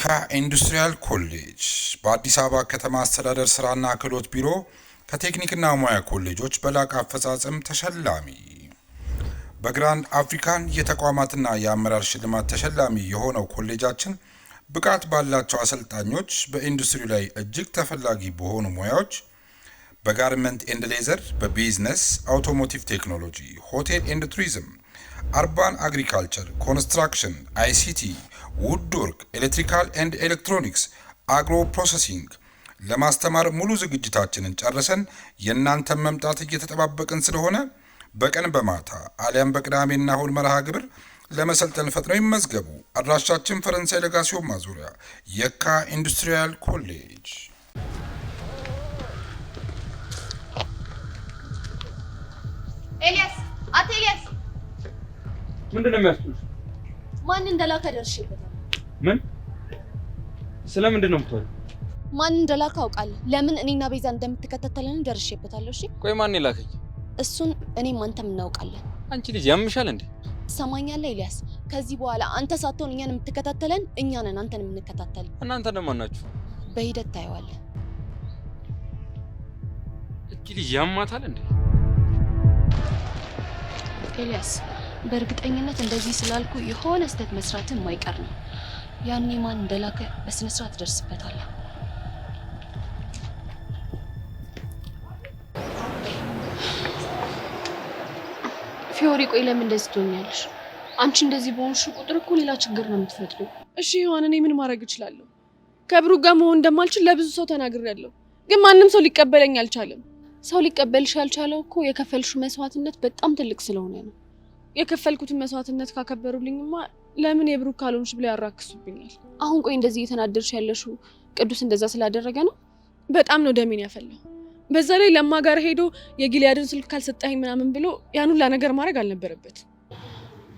የካ ኢንዱስትሪያል ኮሌጅ በአዲስ አበባ ከተማ አስተዳደር ስራና ክህሎት ቢሮ ከቴክኒክና ሙያ ኮሌጆች በላቀ አፈጻጸም ተሸላሚ በግራንድ አፍሪካን የተቋማትና የአመራር ሽልማት ተሸላሚ የሆነው ኮሌጃችን ብቃት ባላቸው አሰልጣኞች በኢንዱስትሪ ላይ እጅግ ተፈላጊ በሆኑ ሙያዎች በጋርመንት ኤንድ ሌዘር፣ በቢዝነስ፣ አውቶሞቲቭ ቴክኖሎጂ፣ ሆቴል ኤንድ ቱሪዝም፣ አርባን አግሪካልቸር፣ ኮንስትራክሽን፣ አይሲቲ፣ ውድወርክ፣ ኤሌክትሪካል ኤንድ ኤሌክትሮኒክስ፣ አግሮ ፕሮሰሲንግ ለማስተማር ሙሉ ዝግጅታችንን ጨርሰን የእናንተን መምጣት እየተጠባበቅን ስለሆነ በቀን በማታ አሊያም በቅዳሜና እሁድ መርሃ ግብር ለመሰልጠን ፈጥነው ይመዝገቡ። አድራሻችን ፈረንሳይ ለጋሲዮን ማዞሪያ የካ ኢንዱስትሪያል ኮሌጅ። ኤልያስ ኤልያስ ምንድነው የሚያስጡት? ማን እንደላከ ደርሼበታል። ምን? ስለምንድን ነው የምትወሪው? ማን እንደላከ አውቃለሁ። ለምን እኔና ቤዛ እንደምትከታተለን ደርሼበታለሁ። እሺ ቆይ ማን ይላከኝ? እሱን እኔም አንተም እናውቃለን። አንቺ ልጅ ያምሻል እንዴ? ሰማኛለህ ኤልያስ፣ ከዚህ በኋላ አንተ ሳትሆን እኛን የምትከታተለን እኛ ነን አንተን የምንከታተል። እናንተ ደማን ናችሁ? በሂደት ታየዋለህ። እቺ ልጅ ያማታል እንዴ? ኤልያስ በእርግጠኝነት እንደዚህ ስላልኩ የሆነ ስህተት መስራት የማይቀር ነው። ያኔ ማን እንደላከ በስነ ስርዓት ደርስበታለሁ። ፊዮሪ ቆይ ለምን እንደዚህ ትሆኛለሽ? አንቺ እንደዚህ በሆንሽ ቁጥር እኮ ሌላ ችግር ነው የምትፈጥሪው። እሺ ዮሐን፣ እኔ ምን ማድረግ እችላለሁ? ከብሩክ ጋር መሆን እንደማልችል ለብዙ ሰው ተናግሬያለሁ፣ ግን ማንም ሰው ሊቀበለኝ አልቻለም። ሰው ሊቀበልሽ ያልቻለው እኮ የከፈልሽው መስዋዕትነት በጣም ትልቅ ስለሆነ ነው። የከፈልኩትን መስዋዕትነት ካከበሩልኝማ ለምን የብሩክ ካልሆንሽ ብለው ያራክሱብኛል። አሁን ቆይ እንደዚህ እየተናደርሽ ያለሽው ቅዱስ እንደዛ ስላደረገ ነው? በጣም ነው ደሜን ያፈላው። በዛ ላይ ለማ ጋር ሄዶ የጊሊያድን ስልክ ካልሰጠኝ ምናምን ብሎ ያን ሁላ ነገር ማድረግ አልነበረበት።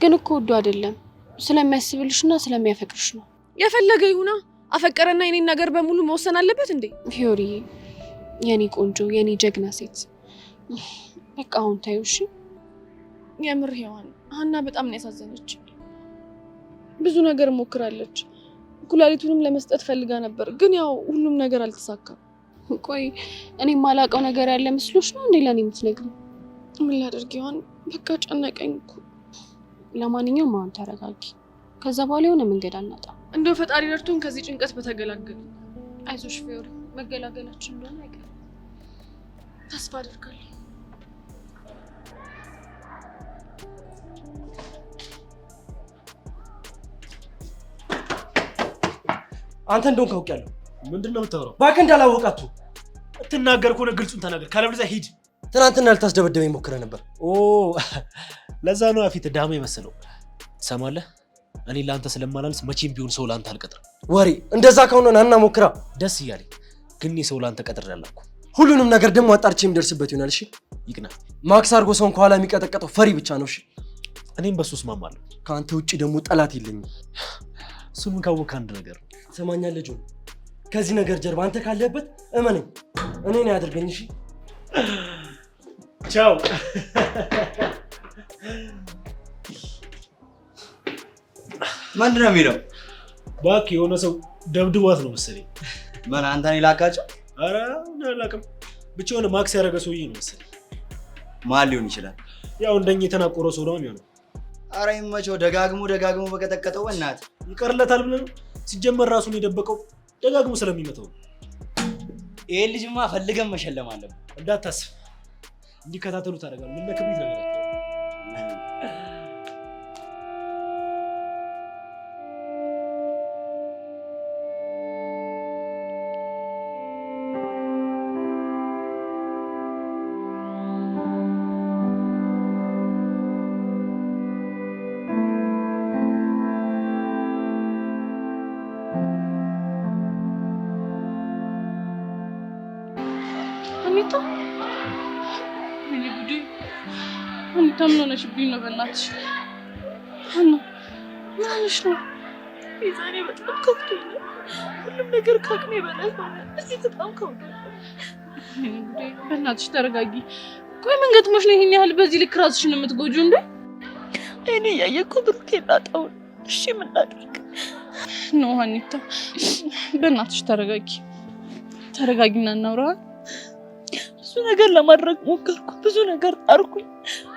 ግን እኮ ወዶ አይደለም ስለሚያስብልሽና ስለሚያፈቅርሽ ነው። የፈለገ ይሁና፣ አፈቀረና የኔን ነገር በሙሉ መወሰን አለበት እንዴ? ፊዮሪ የኔ ቆንጆ የኔ ጀግና ሴት በቃ አሁን ታዩ። እሺ የምር ዮሐን፣ ሀና በጣም ነው ያሳዘነች። ብዙ ነገር ሞክራለች። ኩላሊቱንም ለመስጠት ፈልጋ ነበር፣ ግን ያው ሁሉም ነገር አልተሳካም። ቆይ እኔ ማላውቀው ነገር ያለ መስሎሽ ነው እንዴ ለኔ የምትነግሪኝ? ምን ላደርግ ዮሐን፣ በቃ ጨነቀኝ እኮ። ለማንኛውም አሁን ተረጋጊ። ከዛ በኋላ የሆነ መንገድ አናጣ። እንደው ፈጣሪ ረድቶን ከዚህ ጭንቀት በተገላገለ። አይዞሽ ፊዮሪ፣ መገላገላችን እንደሆነ አይቀርም። ተስፋ አደርጋለሁ። አንተ እንደሆንክ አውቄያለሁ። ምንድነው የምታወራው? እባክህ እንዳላወቃቱ እትናገር ከሆነ ግልጹን ተናገር፣ ካለበለዚያ ሂድ። ትናንትና ልታስደበደበኝ ሞክረህ ነበር። ለዛ ነው ፊት ዳማ የመሰለው። ትሰማለህ? እኔ ለአንተ ስለማላንስ መቼም ቢሆን ሰው ለአንተ አልቀጥርም። ወሬ እንደዛ ከሆነ ናና ሞክራ። ደስ እያለኝ ግን እኔ ሰው ለአንተ ቀጥሬ አላልኩም። ሁሉንም ነገር ደግሞ አጣርቼ የሚደርስበት ይሆናል። እሺ ይቅና። ማክስ አድርጎ ሰውን ከኋላ የሚቀጠቀጠው ፈሪ ብቻ ነው። እሺ እኔም በሱ እስማማለሁ። ከአንተ ውጭ ደግሞ ጠላት የለኝም። እሱንም ካወቅህ አንድ ነገር ትሰማኛለህ ጆን? ከዚህ ነገር ጀርባ አንተ ካለህበት እመነኝ፣ እኔ ነው ያደርገኝ። እሺ ቻው። ምንድን ነው የሚለው? እባክህ የሆነ ሰው ደብድቧት ነው መሰለኝ። ምን አንተ ነህ ላካቸው? ኧረ እኔ አላውቅም፣ ብቻ የሆነ ማክስ ያደረገ ሰውዬ ነው መሰለኝ። ማን ሊሆን ይችላል? ያው እንደኛ የተናቆረው ሰው ነው የሚሆነው። ኧረ ይመቸው፣ ደጋግሞ በቀጠቀጠው። በእናትህ ይቀርለታል ብለህ ነው? ሲጀመር ራሱን የደበቀው ደጋግሞ ስለሚመታው ነው። ይሄን ልጅማ ፈልገን መሸለም አለብን። እንዳታስብ፣ እንዲከታተሉ ታደርጋለህ። ምን ለክብሪት ነገር ምን ሆነሽብኝ ነው? በእናትሽ ሀና፣ ምን ሆነሽ ነው? ዛሬ በጣም ከብዶኛል። ሁሉም ነገር ከአቅሜ በላይ ሆነ። እዚህ በጣም ከብዶኛል። በእናትሽ ተረጋጊ። ቆይ ምን ገጥሞሽ ነው ይሄን ያህል በዚህ ልክ ራስሽን የምትጎጂው እንዴ? እኔ ያየኩ ብሩኬ ናጣው። እሺ ምን ላድርግ? ነው ሀኒታ፣ በእናትሽ ተረጋጊና እናውራ። ብዙ ነገር ለማድረግ ሞከርኩ፣ ብዙ ነገር ጣርኩኝ።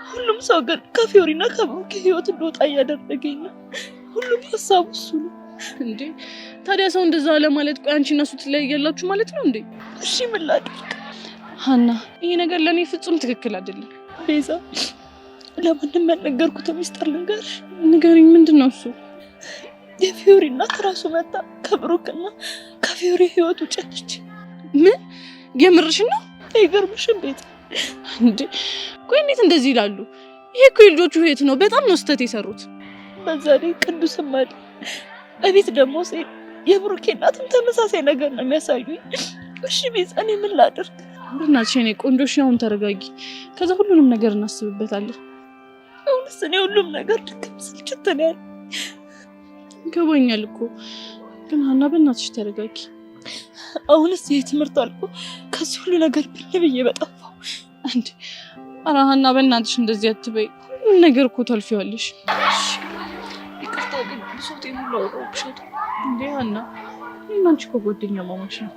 ሁሉም ሰው ግን ከፊዮሪና ከብሩኬ ህይወት እንደወጣ እያደረገኝ ነው። ሁሉም ሀሳቡ እሱ ነው እንዴ። ታዲያ ሰው እንደዛ ለማለት ቆይ አንቺ እና እሱ ትለያያላችሁ ማለት ነው እንዴ? እሺ ምን ላድርግ ሀና? ይሄ ነገር ለእኔ ፍጹም ትክክል አይደለም። ቤዛ ለማንም ያልነገርኩት ሚስጥር ልንገርሽ። ንገሪኝ። ምንድን ነው እሱ? የፊዮሪ እናት ራሱ መጣ ከብሩክና ከፊዮሪ ህይወት ውጭ ነች። ምን? የምርሽን ነው? አይገርምሽም? ቤት እንዴ ቆይ እንዴት እንደዚህ ይላሉ? ይሄ እኮ የልጆቹ ህይወት ነው። በጣም ነው ስህተት የሰሩት። በዛ ላይ ቅዱስም አለ እቤት ደግሞ ሴት የብሩኬ እናትም ተመሳሳይ ነገር ነው የሚያሳዩኝ። እሺ ቤዛ እኔ ምን ላድርግ? በእናትሽ የኔ ቆንጆ እሺ አሁን ተረጋጊ። ከዛ ሁሉንም ነገር እናስብበታለን። አሁንስ እኔ ሁሉም ነገር ድክም ስልችት ነው ያለ። ይገባኛል እኮ ግን ሀና በእናትሽ ተረጋጊ። አሁንስ ይሄ ትምህርት አልቆ ከዚህ ሁሉ ነገር ብዬ በጠፋው እንዴ። ኧረ ሀና በእናትሽ እንደዚህ አትበይ። ሁሉም ነገር እኮ ታልፊዋለሽ። ይቅርታ ግን ብሶቴን ሁሉ አወራሁብሻት እንዴ ሀና። እኔና አንቺ እኮ ጓደኛ ማማች ነው።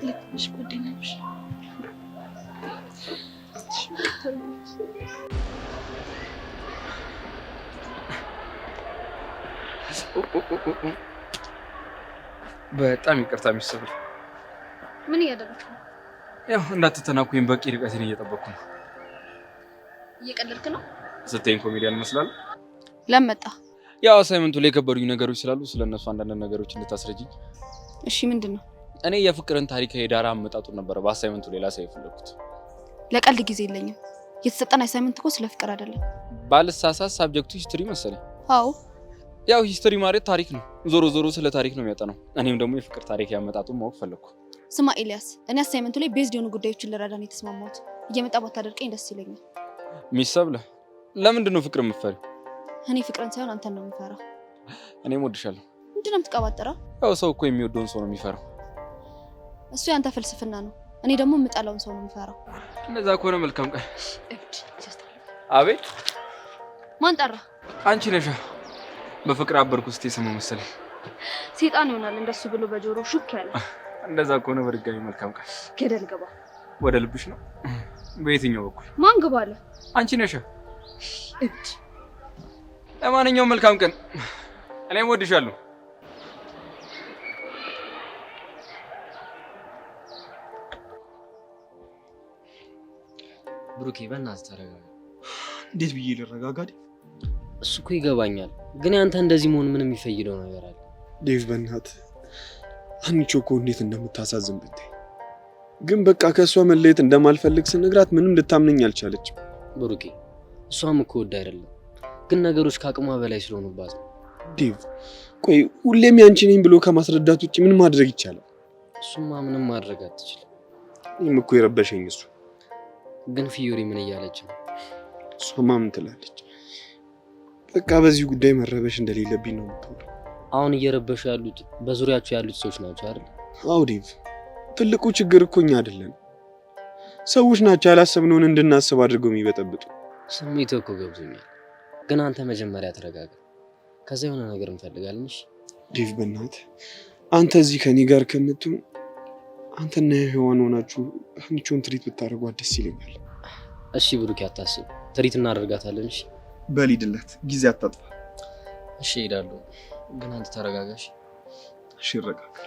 ልክ ነሽ፣ ጓደኛ ነሽ። በጣም ይቅርታ ሚስጥር። ምን እያደረግሽ ነው? ያው እንዳትተናኩኝ በቂ ርቀትን እየጠበቅኩ ነው። እየቀለድክ ነው? ስትይኝ ኮሜዲያን ይመስላል። ለመጣ ያው አሳይመንቱ ላይ የከበዱኝ ነገሮች ስላሉ ስለነሱ አንዳንድ ነገሮች እንድታስረጂኝ። እሺ ምንድን ነው? እኔ የፍቅርን ታሪክ የዳራ አመጣጡን ነበር በአሳይመንቱ ላይ ላሳይ የፈለኩት። ለቀልድ ጊዜ የለኝም። የተሰጠን አሳይመንት እኮ ስለ ፍቅር አይደለም። ባልሳሳት ሳብጀክቱ ሂስትሪ መሰለኝ። አዎ ያው ሂስትሪ ማለት ታሪክ ነው። ዞሮ ዞሮ ስለ ታሪክ ነው የሚያጠናው። እኔም ደግሞ የፍቅር ታሪክ ያመጣጡን ማወቅ ፈለኩ። ስማ ኤልያስ፣ እኔ አሳይመንቱ ላይ ቤዝድ የሆኑ ጉዳዮችን ልረዳ ነው የተስማማሁት። እየመጣ ባታደርቀኝ ደስ ይለኛል። ሚስ ሰብለ፣ ለምንድን ነው ፍቅር የምትፈሪው? እኔ ፍቅርን ሳይሆን አንተን ነው የምፈራው። እኔም ወድሻለሁ። ምንድን ነው የምትቀባጠረው? ያው ሰው እኮ የሚወደውን ሰው ነው የሚፈራው። እሱ ያንተ ፍልስፍና ነው። እኔ ደግሞ የምጠላውን ሰው ነው የምፈራው። እንደዛ ከሆነ መልካም ቀን። እብድ ጀስት። አቤት። ማን ጠራ? አንቺ ነሻ። በፍቅር አበርኩ እስቲ ሰማው መሰለኝ። ሴጣን ይሆናል እንደሱ ብሎ በጆሮ ሹክ ያለ። እንደዛ ከሆነ በድጋሚ መልካም ቀን። ገደል ገባ። ወደ ልብሽ ነው? በየትኛው በኩል? ማን ገባ አለ? አንቺ ነሻ። እብድ። ለማንኛውም መልካም ቀን። እኔም ወድሻለሁ። ብሩኬ በእናትህ ተረጋጋ። እንዴት ብዬ ልረጋጋ? እሱ እኮ ይገባኛል፣ ግን ያንተ እንደዚህ መሆን ምንም የሚፈይደው ነገር አለ? ዴቭ በእናትህ አንቺ እኮ እንዴት እንደምታሳዝን ብታይ። ግን በቃ ከእሷ መለየት እንደማልፈልግ ስነግራት ምንም ልታምነኝ አልቻለችም። ብሩኬ እሷም እኮ ወድ አይደለም፣ ግን ነገሮች ከአቅሟ በላይ ስለሆኑባት ነው። ዴቭ ቆይ ሁሌም ያንቺ ነኝ ብሎ ከማስረዳት ውጭ ምን ማድረግ ይቻላል? እሱማ ምንም ማድረግ አትችልም። እኔም እኮ የረበሸኝ እሱ። ግን ፊዮሪ ምን እያለች ነው? እሷማ ምን ትላለች? በቃ በዚህ ጉዳይ መረበሽ እንደሌለብኝ ነው የምትወደው። አሁን እየረበሹ ያሉት በዙሪያቸው ያሉት ሰዎች ናቸው አይደል? አዎ ዴቭ፣ ትልቁ ችግር እኮ እኛ አይደለም፣ ሰዎች ናቸው ያላሰብነውን እንድናስብ አድርገው የሚበጠብጡ። ስሜቱ እኮ ገብቶኛል፣ ግን አንተ መጀመሪያ ተረጋጋ። ከዛ የሆነ ነገር እንፈልጋለን። እሺ ዴቭ በእናትህ አንተ እዚህ ከኔ ጋር ከምትሆን አንተና ሔዋን ሆናችሁ አንቺውን ትሪት ብታደርጓት ደስ ይለኛል። እሺ ብሩኬ አታስብ፣ ትሪት እናደርጋታለን። እሺ በሊድለት ጊዜ አታጥፋ። እሺ እሄዳለሁ፣ ግን አንተ ተረጋጋሽ። እሺ ረጋጋ።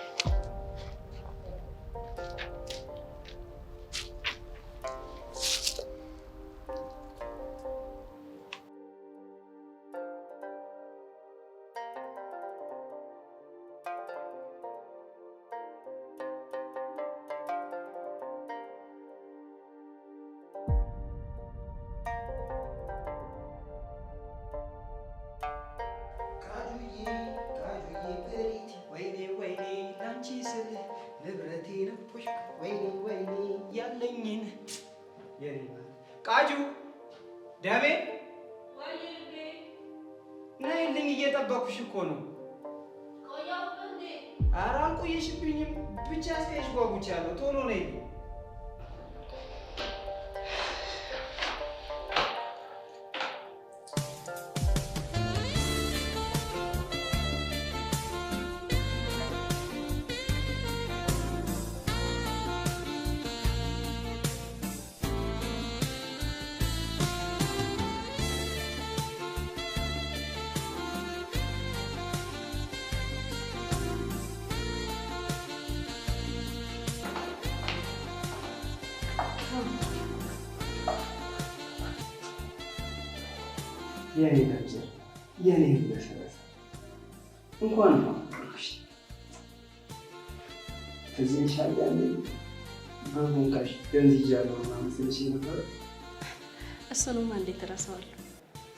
ቃጁ ደሜ ነይልኝ፣ እየጠበኩሽ እኮ ነው። ኧረ አልቆየሽብኝም፣ ብቻ እስከሽ ጓጉቻለሁ። ቶሎ ነይልኝ። የኔ ገንዘብ የኔ መሰረት እንኳን ማቀርሽ እዚህ ሻያለ በቦንካሽ ገንዝጃለሁ ምናምን ስልሽ ነበር። እሱንም እንዴት እረሳዋለሁ?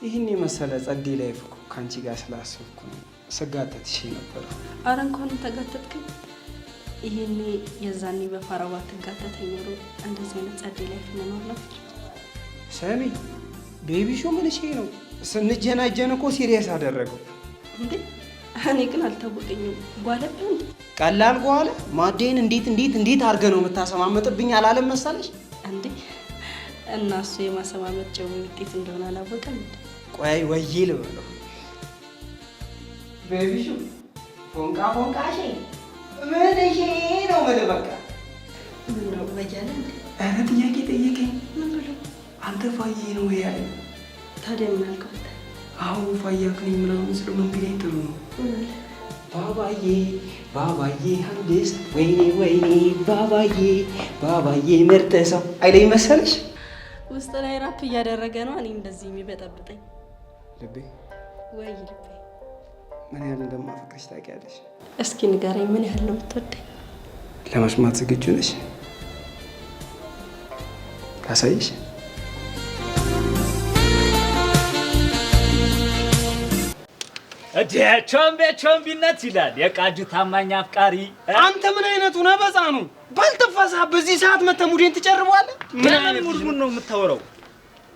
ይህን የመሰለ ጸዴ ላይ እኮ ከአንቺ ጋር ስላሰብኩ ነው ስጋተትሽ ነበር። አረ እንኳንም ተጋተትከኝ። ይሄኔ የዛኔ በፋራዋ ትጋተተኝ ኖሮ እንደዚህ አይነት ጸዴ ላይ ፍነኖር ነበር። ሰሚ ቤቢ ሾ ምን ነው ስንጀናጀን እኮ ሲሪየስ አደረገው እንዴ? እኔ ግን አልታወቀኝም። ጓለብህ እንዴ? ቀላል ጓለ ማዴን እንዴት አድርገህ ነው የምታሰማመጥብኝ አላለም መሰለሽ እንዴ? እና እሱ የማሰማመጥ ጨው ውጤት እንደሆነ አላወቀም እንዴ? ቆይ ወይዬ ልበለው ቤቢ ሾ ፎንቃሽ ምን ነው ምን በቃ ምን ነው በጃለ እንዴ? ኧረ ጥያቄ ጠየቀኝ። ምን ብሎ አንተ ፋዬ ነው ያለኝ። ታዲያ ምን አልከው? አዎ ፋያክ ነኝ ምናምን ስለው መንገዴን ጥሩ ነው። ባባዬ አንድስ ወይኔ ባባዬ ምርጥ ሰው አይለኝ መሰለሽ። ውስጥ ላይ ራፕ እያደረገ ነው እኔ እንደዚህ የሚበጠብጠኝ። ልቤ ወይ ልቤ ምን ያህል እንደማፈቅርሽ ታውቂያለሽ? እስኪ ንገረኝ፣ ምን ያህል ነው የምትወደኝ? ለመስማት ዝግጁ ነሽ? ላሳይሽ? ቾምቢነት ይላል የቃጁ ታማኝ አፍቃሪ። አንተ ምን አይነቱ ነህ? በፃኑ ባልተፋሳ በዚህ ሰዓት መተህ ሙዴን ትጨርበዋለህ? ምን አይነት ሙድሙድ ነው የምታወራው?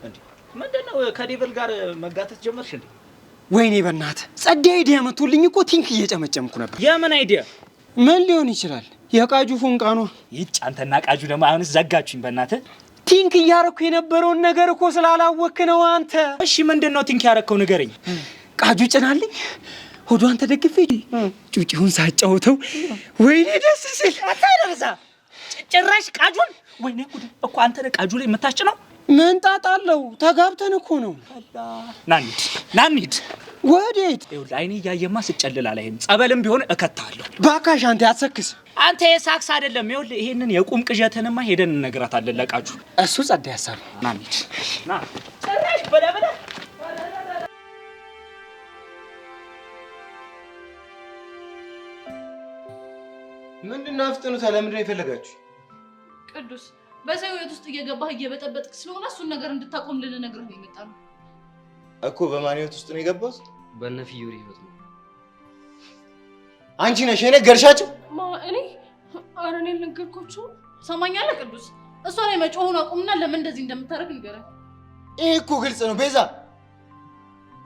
እንዴ ምንድነው ከዴቭል ጋር መጋተት ጀመርሽ እንዴ? ወይኔ በእናትህ ጸዴ አይዲያ መቶልኝ እኮ ቲንክ እየጨመጨምኩ ነበር። የምን አይዲያ? ምን ሊሆን ይችላል? የቃጁ ፎንቃ ነው። ይጭ አንተና ቃጁ ደግሞ አሁንስ ዘጋችሁኝ በእናትህ። ቲንክ እያረኩ የነበረውን ነገር እኮ ስላላወክ ነው አንተ። እሺ ምንድነው ቲንክ ያረከው ንገረኝ። ቃጁ ጭናልኝ ሆዷን ተደግፌ ጩጪውን ሳጫውተው ወይኔ ደስ ሲል አታደርዛ ጭራሽ ቃጁን። ወይኔ ጉድ እኮ አንተ ቃጁ ላይ የምታስጭነው ምን ጣጣ አለው? ተጋብተን እኮ ነው። ናንሂድ። ወዴት? ይኸውልህ አይኔ እያየማ ስጨልል አላይም። ጸበልም ቢሆን እከታለሁ። ባካሽ አንተ አትሰክስ። አንተ የሳክስ አይደለም። ይኸውልህ ይሄንን የቁም ቅዠትንማ ሄደን እንነግራታለን ለቃጁ። እሱ ጸዴ ሀሳብ። ናንሂድ። ና ጭራሽ በለበለ ምንድነው አፍጥኑት? ለምንድነው የፈለጋችሁ? ቅዱስ በሰው ህይወት ውስጥ እየገባህ እየበጠበጥክ ስለሆነ እሱን ነገር እንድታቆም ልንነግርህ ነው የመጣነው እኮ። በማን ህይወት ውስጥ ነው የገባሁት? በእነ ፊዮሪ ህይወት ነው። አንቺ ነሽ የነገርሻቸው? እኔ ኧረ እኔ አልነገርኳቸውም። ሰማኛለህ ቅዱስ፣ እሷ ላይ መጮሁን አቁምና ለምን እንደዚህ እንደምታደርግ ንገረኝ። ይሄ እኮ ግልጽ ነው ቤዛ።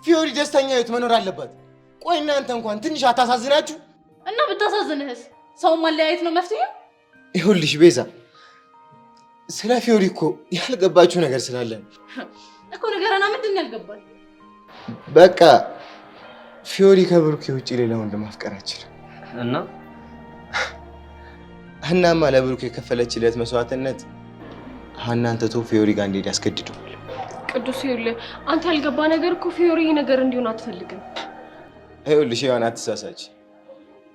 ፊዮሪ ደስተኛ ህይወት መኖር አለባት። ቆይ እናንተ እንኳን ትንሽ አታሳዝናችሁ? እና ብታሳዝንህስ? ሰውን ማለያየት ነው መፍትሄ? ይኸውልሽ ቤዛ፣ ስለ ፊዮሪ እኮ ያልገባችሁ ነገር ስላለ እኮ ንገረና። ምንድን ነው ያልገባል? በቃ ፊዮሪ ከብሩኬ ውጭ ሌላ ወንድ ማፍቀር አትችልም። እናማ ለብሩኬ የከፈለችለት መስዋዕትነት ሀናን ትቶ ፊዮሪ ጋር እንዲሄድ ያስገድደዋል። ቅዱስ ይኸውልህ፣ አንተ ያልገባ ነገር እኮ ፊዮሪ ይሄ ነገር እንዲሆን አትፈልግም። ይኸውልሽ ያን አትሳሳች።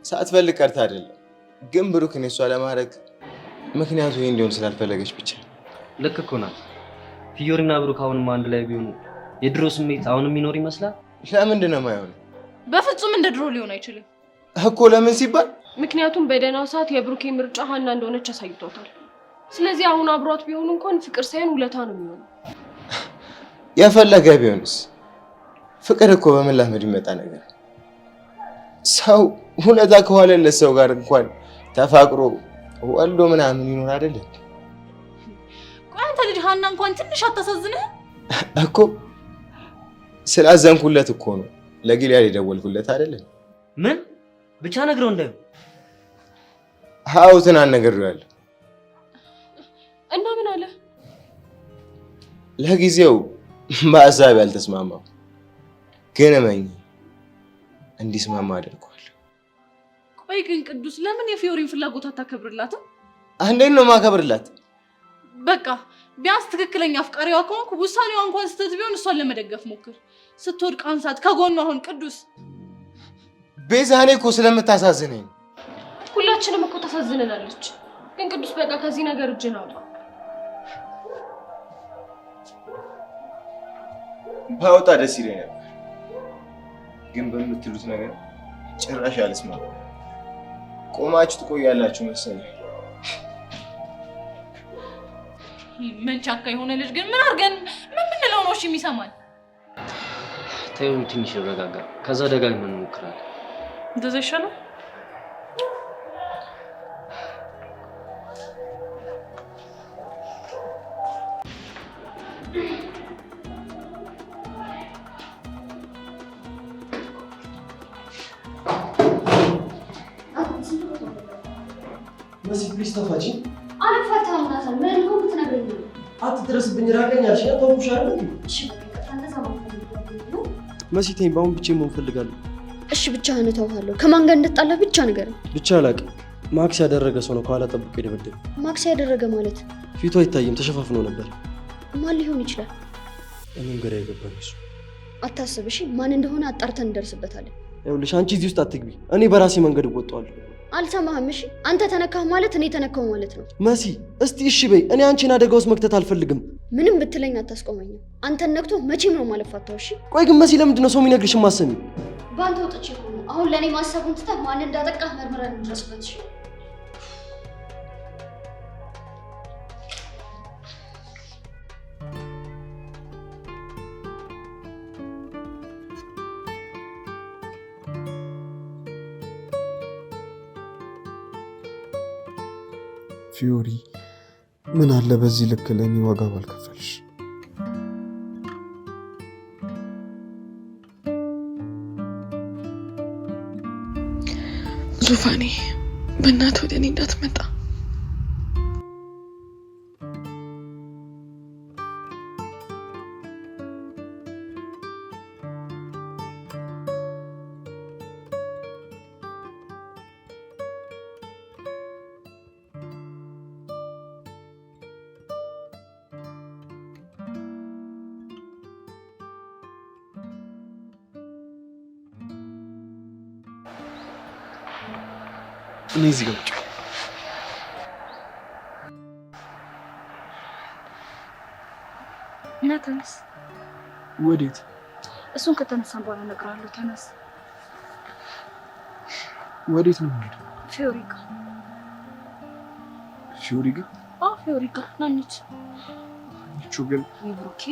ሳትፈልግ ቀርታ አይደለም፣ ግን ብሩክን እሷ ለማድረግ ምክንያቱ ይሄ እንዲሆን ስላልፈለገች ብቻ። ልክ እኮ ናት። ፊዮሪና ብሩክ አሁንም አንድ ላይ ቢሆኑ የድሮ ስሜት አሁንም የሚኖር ይመስላል። ለምንድን ነው የማይሆነው? በፍጹም እንደ ድሮ ሊሆን አይችልም እኮ። ለምን ሲባል ምክንያቱም በደህናው ሰዓት የብሩኬ ምርጫ ሀና እንደሆነች አሳይቶታል። ስለዚህ አሁን አብሯት ቢሆኑ እንኳን ፍቅር ሳይሆን ውለታ ነው የሚሆነው። የፈለገ ቢሆንስ? ፍቅር እኮ በመላመድ የሚመጣ ነገር። ሰው ውለታ ከዋለለት ሰው ጋር እንኳን ተፋቅሮ ወልዶ ምናምን ይኖር አይደለ? ቆይ አንተ ልጅ ሀና እንኳን ትንሽ አታሳዝንህ እኮ? ስላዘንኩለት እኮ ነው ለጊልያድ የደወልኩለት አይደለ? ምን ብቻ ነግረው እንዳዩ ሀውትን አልነግሬዋለሁ። እና ምን አለ? ለጊዜው በሀሳብ ያልተስማማው ግን እመኝ እንዲስማማ አድርጓል። ቆይ ግን ቅዱስ ለምን የፊዮሪን ፍላጎት አታከብርላትም? እንዴት ነው ማከብርላት? በቃ ቢያንስ ትክክለኛ አፍቃሪዋ ከሆንኩ ውሳኔዋ እንኳን ስህተት ቢሆን እሷን ለመደገፍ ሞክር። ስትወድቅ አንሳት ከጎኗ አሁን። ቅዱስ ቤዛ፣ እኔ እኮ ስለምታሳዝነኝ። ሁላችንም እኮ ታሳዝነናለች። ግን ቅዱስ በቃ ከዚህ ነገር እጅን አውጣ። ባወጣ ደስ ይለኝ ነበር፣ ግን በምትሉት ነገር ጭራሽ አልስማማም። ቆማችሁ ትቆያላችሁ መሰለኝ። መንቻካ የሆነ ልጅ ግን ምን አድርገን ምን ብንለው ነው እሺ የሚሰማል? ተይው ትንሽ ይረጋጋ፣ ከዛ ደጋግመን እንሞክራለን። እንደዛ ይሻላል። መሲ ፕሊስ ተፋጂ። አልፈታም ናታን፣ ምን ነው የምትነግረኝ? አትድረስብኝ፣ ራቀኝ አልሽ። ተውኩሽ አይደል? እሺ በቃ እንደዛ ማለት ነው። መሲ ተይኝ፣ በአሁን ብቻዬን መሆን እፈልጋለሁ። እሺ ብቻህን እተውሃለሁ። ከማን ጋር እንድጣላ ብቻ ንገረኝ። ብቻ አላውቅም። ማክስ ያደረገ ሰው ነው ከኋላ ጠብቆ የደበደበ። ማክስ ያደረገ ማለት ፊቱ አይታይም፣ ተሸፋፍኖ ነበር። ማን ሊሆን ይችላል? እኔም ግራ የገባኝ እሱ። አታስብ እሺ፣ ማን እንደሆነ አጣርተን እንደርስበታለን። ይኸውልሽ አንቺ እዚህ ውስጥ አትግቢ፣ እኔ በራሴ መንገድ እወጣዋለሁ። አልሰማህም? እሺ አንተ ተነካህ ማለት እኔ ተነካው ማለት ነው። መሲ እስቲ እሺ በይ፣ እኔ አንቺን አደጋ ውስጥ መክተት አልፈልግም። ምንም ብትለኝ አታስቆመኝም። አንተን ነክቶ መቼም ነው ማለፋታው። እሺ ቆይ ግን መሲ ለምንድን ነው ሰው የሚነግርሽ ማሰሚ? በአንተ ወጥቼ ሆነ አሁን ለእኔ ማሰቡን ትተህ ማን እንዳጠቃህ መርምረን እንደርስበት። እሺ ፊዮሪ ምን አለ በዚህ ልክ ለእኔ ዋጋ ባልከፈልሽ። ዙፋኔ በእናትህ ወደ እኔ እንዳትመጣ። እኔ እዚህ ጋር እና ተነስ። ወዴት? እሱን ከተነሳን በኋላ እነግርሃለሁ። ተነስ። ወዴት ነው የምሄደው? ፊዮሪ ጋር። ፊዮሪ ጋር? አዎ ፊዮሪ ጋር ናንች። አንቺ ግን ብሩኬ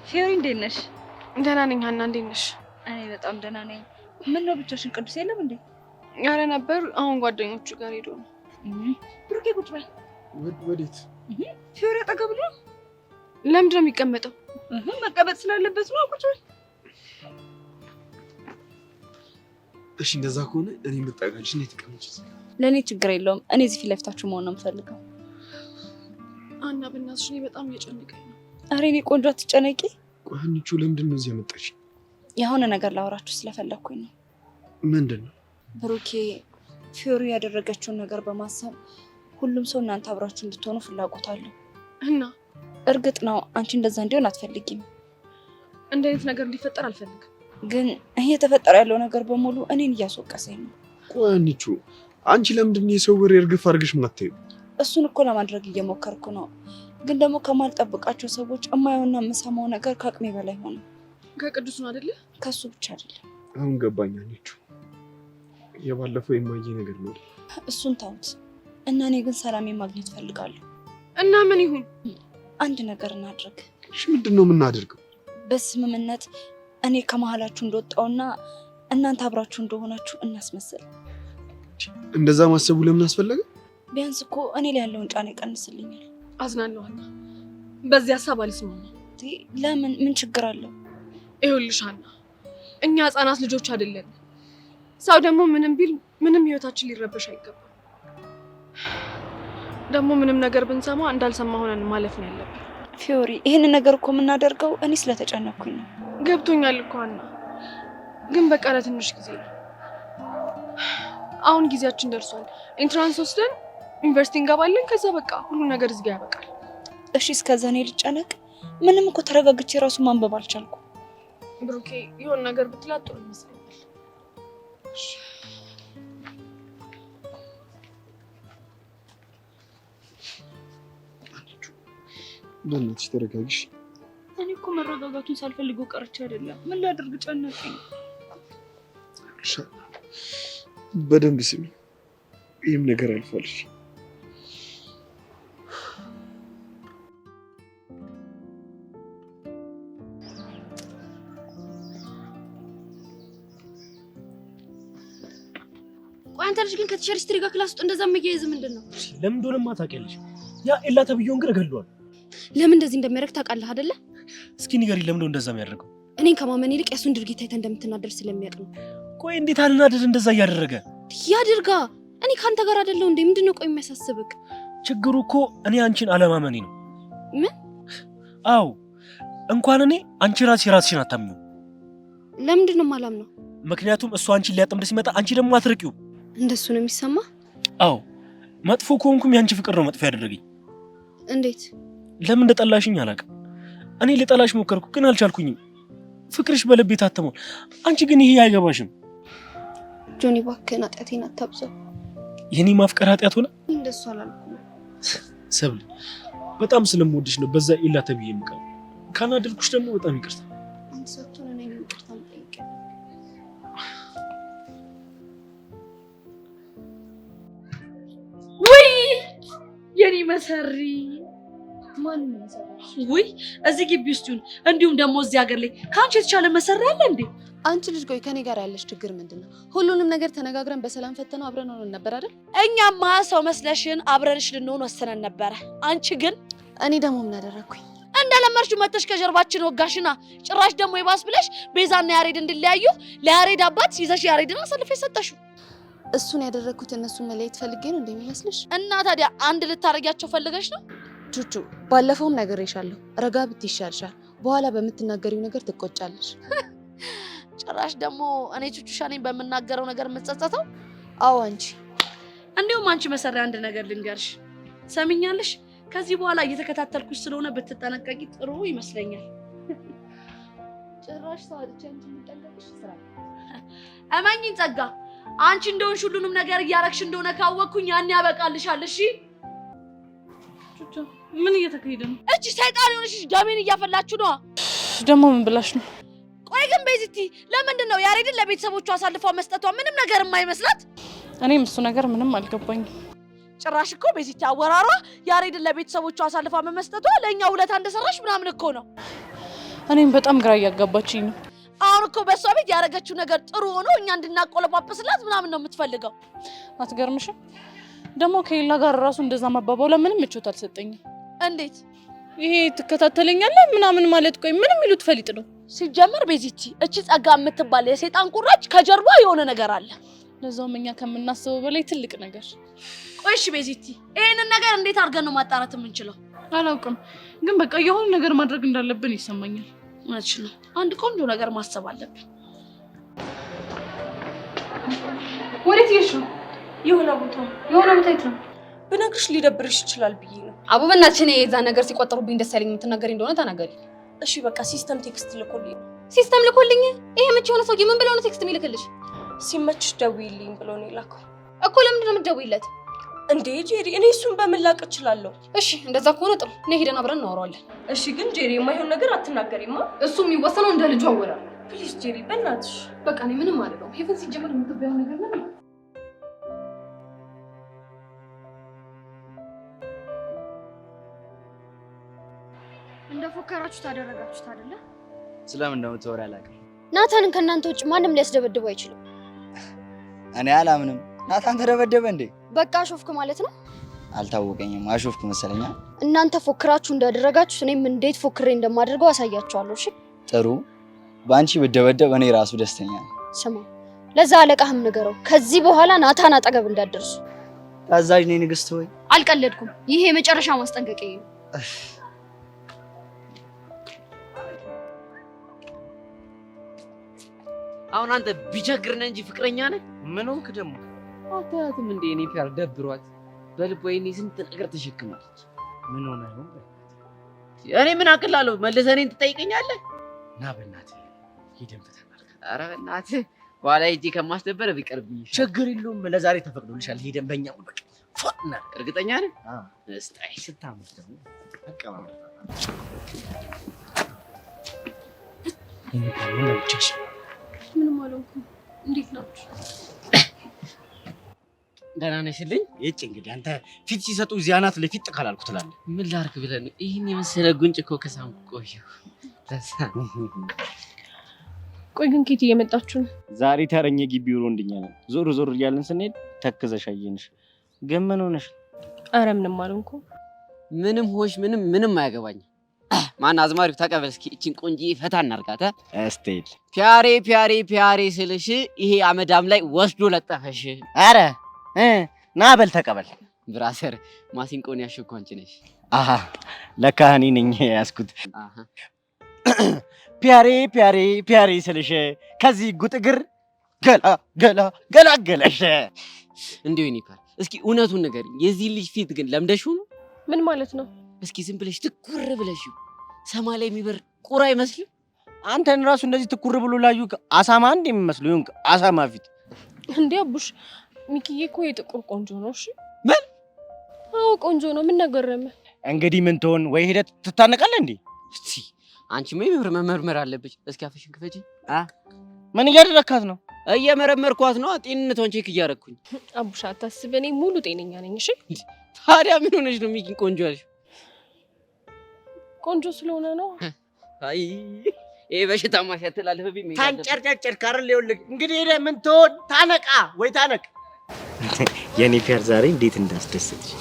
ፊዮሪ እንዴት ነሽ? ደህና ነኝ ሀና፣ እንዴት ነሽ? እኔ በጣም ደህና ነኝ። ምን ነው ብቻሽን? ቅዱስ የለም እንዴ? ኧረ ነበር፣ አሁን ጓደኞቹ ጋር ሄዶ ነው። ብሩኬ ቁጭ በል። ወዴት? ፊዮሪ አጠገብ ነው። ለምንድን ነው የሚቀመጠው? መቀመጥ ስላለበት ነው። ቁጭ በል። እሺ እንደዛ ከሆነ እኔ የምጠጋልሽ ነው የተቀመጭ። ለእኔ ችግር የለውም። እኔ እዚህ ፊት ለፊታችሁ መሆን ነው የምፈልገው። ሀና በእናትሽ እኔ በጣም እየጨነቀኝ ነው። ኧረ እኔ ቆንጆ አትጨነቂ። ቆይ ሀኒቾ ለምንድን ነው እዚህ ያመጣሽ? የሆነ ነገር ላወራችሁ ስለፈለኩኝ ነው። ምንድን ነው? ብሩኬ ፊዮሪ ያደረገችውን ነገር በማሰብ ሁሉም ሰው እናንተ አብራችሁ እንድትሆኑ ፍላጎት አለው እና እርግጥ ነው አንቺ እንደዛ እንዲሆን አትፈልጊም። እንደ አይነት ነገር እንዲፈጠር አልፈልግም። ግን እየተፈጠረ ያለው ነገር በሙሉ እኔን እያስወቀሰኝ ነው። ቆይ ሀኒቾ አንቺ ለምንድን ነው የሰው ወሬ እርግፍ አድርገሽ የማታይው? እሱን እኮ ለማድረግ እየሞከርኩ ነው። ግን ደግሞ ከማልጠብቃቸው ሰዎች የማየውና የምሰማው ነገር ከአቅሜ በላይ ሆነ። ከቅዱስ ነው አይደለ? ከሱ ብቻ አይደለም። አሁን ገባኝ ሀኒቾ፣ የባለፈው የማየ ነገር ነው። እሱን ታውት እና እኔ ግን ሰላሜን ማግኘት ፈልጋለሁ። እና ምን ይሁን? አንድ ነገር እናድርግ። እሺ ምንድን ነው የምናደርገው? በስምምነት እኔ ከመሀላችሁ እንደወጣውና እናንተ አብራችሁ እንደሆናችሁ እናስመስል። እንደዛ ማሰቡ ለምን አስፈለገ? ቢያንስ እኮ እኔ ላይ ያለውን ጫና ይቀንስልኛል። አዝናለሁ ሀና፣ በዚህ ሀሳብ አልስማማም። ለምን? ምን ችግር አለው? ይኸውልሽ ሀና፣ እኛ ህፃናት ልጆች አይደለንም። ሰው ደግሞ ምንም ቢል ምንም ህይወታችን ሊረበሽ አይገባም። ደግሞ ምንም ነገር ብንሰማ እንዳልሰማ ሆነን ማለፍ ነው ያለብን። ፊዮሪ፣ ይህንን ነገር እኮ የምናደርገው እኔ ስለተጨነኩኝ ነው። ገብቶኛል እኮ ሀና፣ ግን በቃ ለትንሽ ጊዜ ነው። አሁን ጊዜያችን ደርሷል። ኢንትራንስ ወስደን ዩኒቨርሲቲ እንገባለን። ከዛ በቃ ሁሉ ነገር እዚህ ጋር ያበቃል። እሺ እስከዛ እኔ ልጨነቅ? ምንም እኮ ተረጋግቼ ራሱ ማንበብ አልቻልኩ። ብሩኬ የሆነ ነገር ብትላት ጥሩ ይመስለኛል። በእናትሽ ተረጋጊሽ። እኔ እኮ መረጋጋቱን ሳልፈልገው ቀርቼ አይደለም። ምን ላድርግ ጨነቀኝ። በደንብ ስሚ፣ ይህም ነገር አልፏል። ቆይ አንተ ልጅ ግን ከቲቸር ሂስትሪ ጋር ክላስ ውስጥ እንደዛ መያያዝ ምንድን ነው? ለምን እንደሆነማ ታውቂያለሽ? ያ ኤላ ተብዬውን ግን እገለዋለሁ። ለምን እንደዚህ እንደሚያደርግ ታውቃለህ አይደለ? እስኪ ንገሪኝ፣ ለምን እንደው እንደዛ የሚያደርገው? እኔን ከማመን ይልቅ የሱን ድርጊት አይተህ እንደምትናደር ስለሚያውቅ ነው። ቆይ እንዴት አልናደድ እንደዛ እያደረገ? ያድርጋ። እኔ ካንተ ጋር አይደለሁ እንዴ? ምንድነው ቆይ የሚያሳስብክ? ችግሩ እኮ እኔ አንቺን አለማመኔ ነው። ምን? አዎ እንኳን እኔ አንቺ ራስሽን አታምኚው። ለምንድን ነው የማላምነው? ምክንያቱም እሱ አንቺን ሊያጠምድ ሲመጣ አንቺ ደግሞ አትርቂው። እንደሱ ነው የሚሰማ? አዎ መጥፎ ከሆንኩም ያንቺ ፍቅር ነው መጥፎ ያደረገኝ። እንዴት? ለምን እንደጠላሽኝ አላውቅም። እኔ ልጠላሽ ሞከርኩ ግን አልቻልኩኝም። ፍቅርሽ በልቤ ታተሟል። አንቺ ግን ይሄ አይገባሽም። ጆኒ እባክህን ኃጢአቴን አታብዛው። የኔ ማፍቀር ኃጢአት ሆነ? እንደሱ አላልኩም። ሰብል በጣም ስለምወድሽ ነው በዛ ኤላ ተብዬ የምቀር። ካናደልኩሽ ደግሞ በጣም ይቅርታ። አንተ ሳትሆን እኔ ይቅርታ የምጠይቀው። ውይ የኔ መሰሪ ማን ነው መሰሪ? ውይ እዚህ ግቢ ውስጥ ይሁን እንዲሁም ደግሞ እዚህ ሀገር ላይ ከአንቺ የተሻለ መሰሪ አለ እንዴ? አንቺ ልጅ ቆይ ከኔ ጋር ያለሽ ችግር ምንድነው? ሁሉንም ነገር ተነጋግረን በሰላም ፈተነው አብረን ሆነን ነበር አይደል? እኛማ ሰው መስለሽን አብረንሽ ልንሆን ወሰነን ነበረ። አንቺ ግን እኔ ደግሞ ምን አደረኩኝ? እንደለመድሽው መተሽ ከጀርባችን ወጋሽና ጭራሽ ደግሞ ይባስ ብለሽ ቤዛና ያሬድ እንዲለያዩ ለያሬድ አባት ይዘሽ ያሬድን አሳልፈሽ ሰጠሽው። እሱን ያደረኩት እነሱን መለየት ፈልጌ ነው እንደሚመስልሽ? እና ታዲያ አንድ ልታረጊያቸው ፈልገሽ ነው? ቹቹ ባለፈውም ነግሬሻለሁ፣ ረጋ ብትይ ይሻልሻል። በኋላ በምትናገሪው ነገር ትቆጫለሽ። ጭራሽ ደግሞ እኔ ቹቹሻ ነኝ በምናገረው ነገር የምትጸጸተው? አዎ አንቺ። እንዲሁም አንቺ መሰሪያ አንድ ነገር ልንገርሽ፣ ሰሚኛለሽ? ከዚህ በኋላ እየተከታተልኩሽ ስለሆነ ብትጠነቀቂ ጥሩ ይመስለኛል። ጭራሽ ሰዓት አንቺ የምትጠነቀቅሽ ስራ። እመኚኝ ጸጋ፣ አንቺ እንደሆንሽ ሁሉንም ነገር እያረግሽ እንደሆነ ካወቅኩኝ ያን ያበቃልሻል። እሺ ቹቹ ምን እየተካሄደ ነው? እቺ ሰይጣን የሆነሽ ደሜን እያፈላችሁ ነው። ደግሞ ምን ብላሽ ነው? ቆይ ግን ቤዚቲ ለምንድን ነው ያሬድን ለቤተሰቦቿ አሳልፋ መስጠቷ ምንም ነገር የማይመስላት? እኔም እሱ ነገር ምንም አልገባኝም። ጭራሽ እኮ ቤዚቲ አወራሯ ያሬድን ለቤተሰቦቿ አሳልፋ በመስጠቷ ለእኛ ውለታ እንደሰራሽ ምናምን እኮ ነው። እኔም በጣም ግራ እያጋባችኝ ነው። አሁን እኮ በሷ ቤት ያደረገችው ነገር ጥሩ ሆኖ እኛ እንድናቆለጳጵስላት ምናምን ነው የምትፈልገው። አትገርምሽም? ደግሞ ከሌላ ጋር ራሱ እንደዛ መባባው ለምንም ምቾት አልሰጠኝም። እንዴት? ይሄ ትከታተለኛለህ ምናምን ማለት ቆይ ምን የሚሉት ፈሊጥ ነው? ሲጀመር ቤዚቲ እቺ ጸጋ የምትባል የሰይጣን ቁራጭ ከጀርባ የሆነ ነገር አለ። ለዛውም እኛ ከምናስበው በላይ ትልቅ ነገር። ቆይ እሺ ቤዚቲ ይሄንን ነገር እንዴት አድርገን ነው ማጣራት የምንችለው? አላውቅም፣ ግን በቃ የሆነ ነገር ማድረግ እንዳለብን ይሰማኛል። እሺ ነው አንድ ቆንጆ ነገር ማሰብ አለብን። ወዴት ይሽ ነው? የሆነ ቦታ የት ነው? ብነግርሽ ሊደብርሽ ይችላል ብዬ ነው። አቡ በእናትሽ እኔ የዛ ነገር ሲቆጠሩብኝ ደስ ያለኝ የምትናገሪ እንደሆነ ተናገሪ። እሺ በቃ ሲስተም ቴክስት ልኮልኝ ነው። ሲስተም ልኮልኝ? ይሄ ምን ሆነ? ሰውዬ ምን ብለው ነው ቴክስት የሚልክልሽ? ሲመችሽ ደውይልኝ ብሎ ነው የላከው። እኮ ለምንድን ነው የምትደውይለት? እንዴ ጄሪ፣ እኔ እሱን በምን ላቅ እችላለሁ? እሺ እንደዛ ከሆነ ጥሩ፣ እኔ ሄደን አብረን እናወራዋለን። እሺ ግን ጄሪ የማይሆን ነገር አትናገሪማ። እሱ የሚወሰነው እንደ ልጁ አወራር። ፕሊዝ ጄሪ በእናትሽ። በቃ እኔ ምንም አይደለም። ሄቨን ሲጀመር የምትባየው ነገር ምንም እንደፎከራችሁ ታደረጋችሁት አይደለ? ስለምን እንደምትወሪ አላውቅም። ናታንን ከእናንተ ውጭ ማንም ሊያስደበድበው አይችልም። እኔ አላምንም። ናታን ተደበደበ እንዴ? በቃ አሾፍክ ማለት ነው? አልታወቀኝም። አሾፍክ መሰለኛ። እናንተ ፎክራችሁ እንዳደረጋችሁት እኔም እንዴት ፎክሬ እንደማደርገው አሳያችኋለሁ። እሺ ጥሩ። በአንቺ ብደበደብ እኔ ራሱ ደስተኛ ነኝ። ስማ፣ ለዛ አለቃህም ንገረው፣ ከዚህ በኋላ ናታን አጠገብ እንዳትደርሱ። ታዛዥ ነኝ ንግስት ሆይ። አልቀለድኩም። ይሄ የመጨረሻ ማስጠንቀቂያ ነው። አሁን አንተ ቢቸግርነ እንጂ ፍቅረኛ ነህ? ምን ሆንክ ደግሞ? አታያትም እንዴ? እኔ ፊያር ደብሯት በልቧ የኔ ስንት ነገር ተሸክማለች። ምን ሆነ ይሆን? እኔ ምን አቅላለሁ? መልሰህ እኔን ትጠይቀኛለህ? ና በእናትህ ሄደን ፈታ እናድርግ። ኧረ በእናትህ በኋላ ሂጂ ከማስደበር ቢቀርብኝ ችግር የለውም። ለዛሬ ተፈቅዶልሻል። ሄደን በእኛው በቃ ፎና እርግጠኛ ነህ? እስታይ ስታምር ደግሞ አቀባበል ምንም አልሆንኩም። እንዴት ናችሁ? ደህና ነሽልኝ? ይህች እንግዲህ አንተ ፊት ሲሰጡ እዚህ አናት ለፊት ካላልኩ ትላለህ። ምን ላድርግ ብለህ ነው? ይህን የመሰለ ጉንጭ እኮ ከሳምኩ ቆየሁ። ቆይ ግን ኬት እየመጣችሁ ነው? ዛሬ ተረኛ ግቢ ውሎ እንድኛ ነው። ዞር ዞር እያልን ስንሄድ ተክዘሽ አየንሽ። ግን ምን ሆነሽ? ኧረ ምንም አልሆንኩም። ምንም ሆሽ ምንም አያገባኝም። ማን አዝማሪው ተቀበል እስኪ እቺን ቆንጂ ፈታ እናርጋታ። እስቴል ፒያሬ ስልሽ ይሄ አመዳም ላይ ወስዶ ለጠፈሽ። አረ ና በል ተቀበል። ብራሰር ማሲንቆን ያሽኩ አንቺ ነሽ። አሃ ለካ እኔ ነኝ ያስኩት። አሃ ፒያሬ ስልሽ ከዚህ ጉጥግር ገላገለሽ። እንዴው ይኒካል። እስኪ እውነቱን ነገር የዚህ ልጅ ፊት ግን ለምደሽው ነው? ምን ማለት ነው? እስኪ ዝም ብለሽ ትኩር ብለሽ ሰማይ ላይ የሚበር ቁራ አይመስልም? አንተን ራሱ እንደዚህ ትኩር ብሎ ላዩ አሳማ እንደሚመስሉ ይሁን አሳማ ፊት እንዴ አቡሽ ሚኪዬ እኮ የጥቁር ቆንጆ ነው። እሺ ምን? አዎ ቆንጆ ነው። ምን ነገረመ? እንግዲህ ምን ትሆን ወይ ሄደት ትታነቃለህ እንዴ? እስቲ አንቺ ምን መመርመር አለብሽ? እስኪ አፍሽን ክፈጂ። ምን እያደረካት ነው? እየመረመርኳት ነው። ጤንነቷን ቼክ እያደረኩኝ። አቡሽ አታስብ፣ እኔ ሙሉ ጤነኛ ነኝ። እሺ ታዲያ ምን ሆነሽ ነው ሚኪን ቆንጆ ያልሽ? ቆንጆ ስለሆነ ነው። አይ ይሄ በሽታ ማሻተላለፈብኝ። ታንጨርጨር ካርል ይኸውልህ እንግዲህ ሄደህ ምን ትሆን ታነቃ ወይ ታነቅ። የኔ ፒያር ዛሬ እንዴት እንዳስደሰትሽ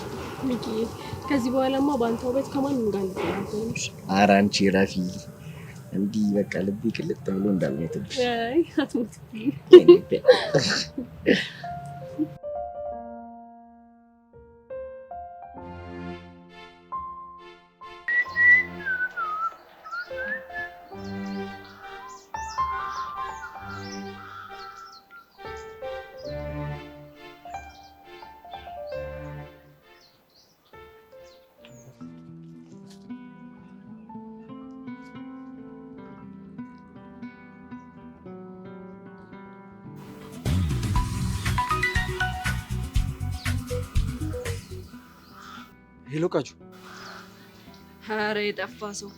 ሚኪዬ። ከዚህ በኋላማ በአንተ ውበት ከማንም ጋር ልትናገርሽ። ኧረ አንቺ ረፊ እንዲህ በቃ ልቤ ቅልጥ ብሎ እንዳልሞትብሽ። አይ አትሞትብኝ። ሄሎ ቃጁ። ኧረ የጠፋ ሰው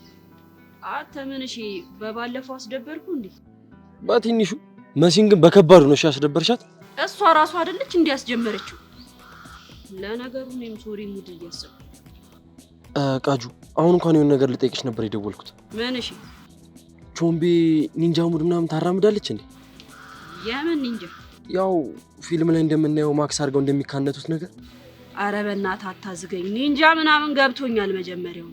አንተ ምን? እሺ በባለፈው አስደበርኩ እንዴ? በትንሹ መሲን ግን በከባዱ ነው ያስደበርሻት። እሷ ራሷ አይደለች እንዴ ያስጀመረችው? ለነገሩ እኔም ሶሪ ሙድ እያሰብኩ። ቃጁ አሁን እንኳን የሆነ ነገር ልጠይቅሽ ነበር የደወልኩት። ምን? እሺ ቾምቤ ኒንጃ ሙድ ምናምን ታራምዳለች እንዴ? የምን ኒንጃ? ያው ፊልም ላይ እንደምናየው ማክስ አድርገው እንደሚካነቱት ነገር። አረ በእናትህ አታዝገኝ። ኒንጃ ምናምን ገብቶኛል መጀመሪያው።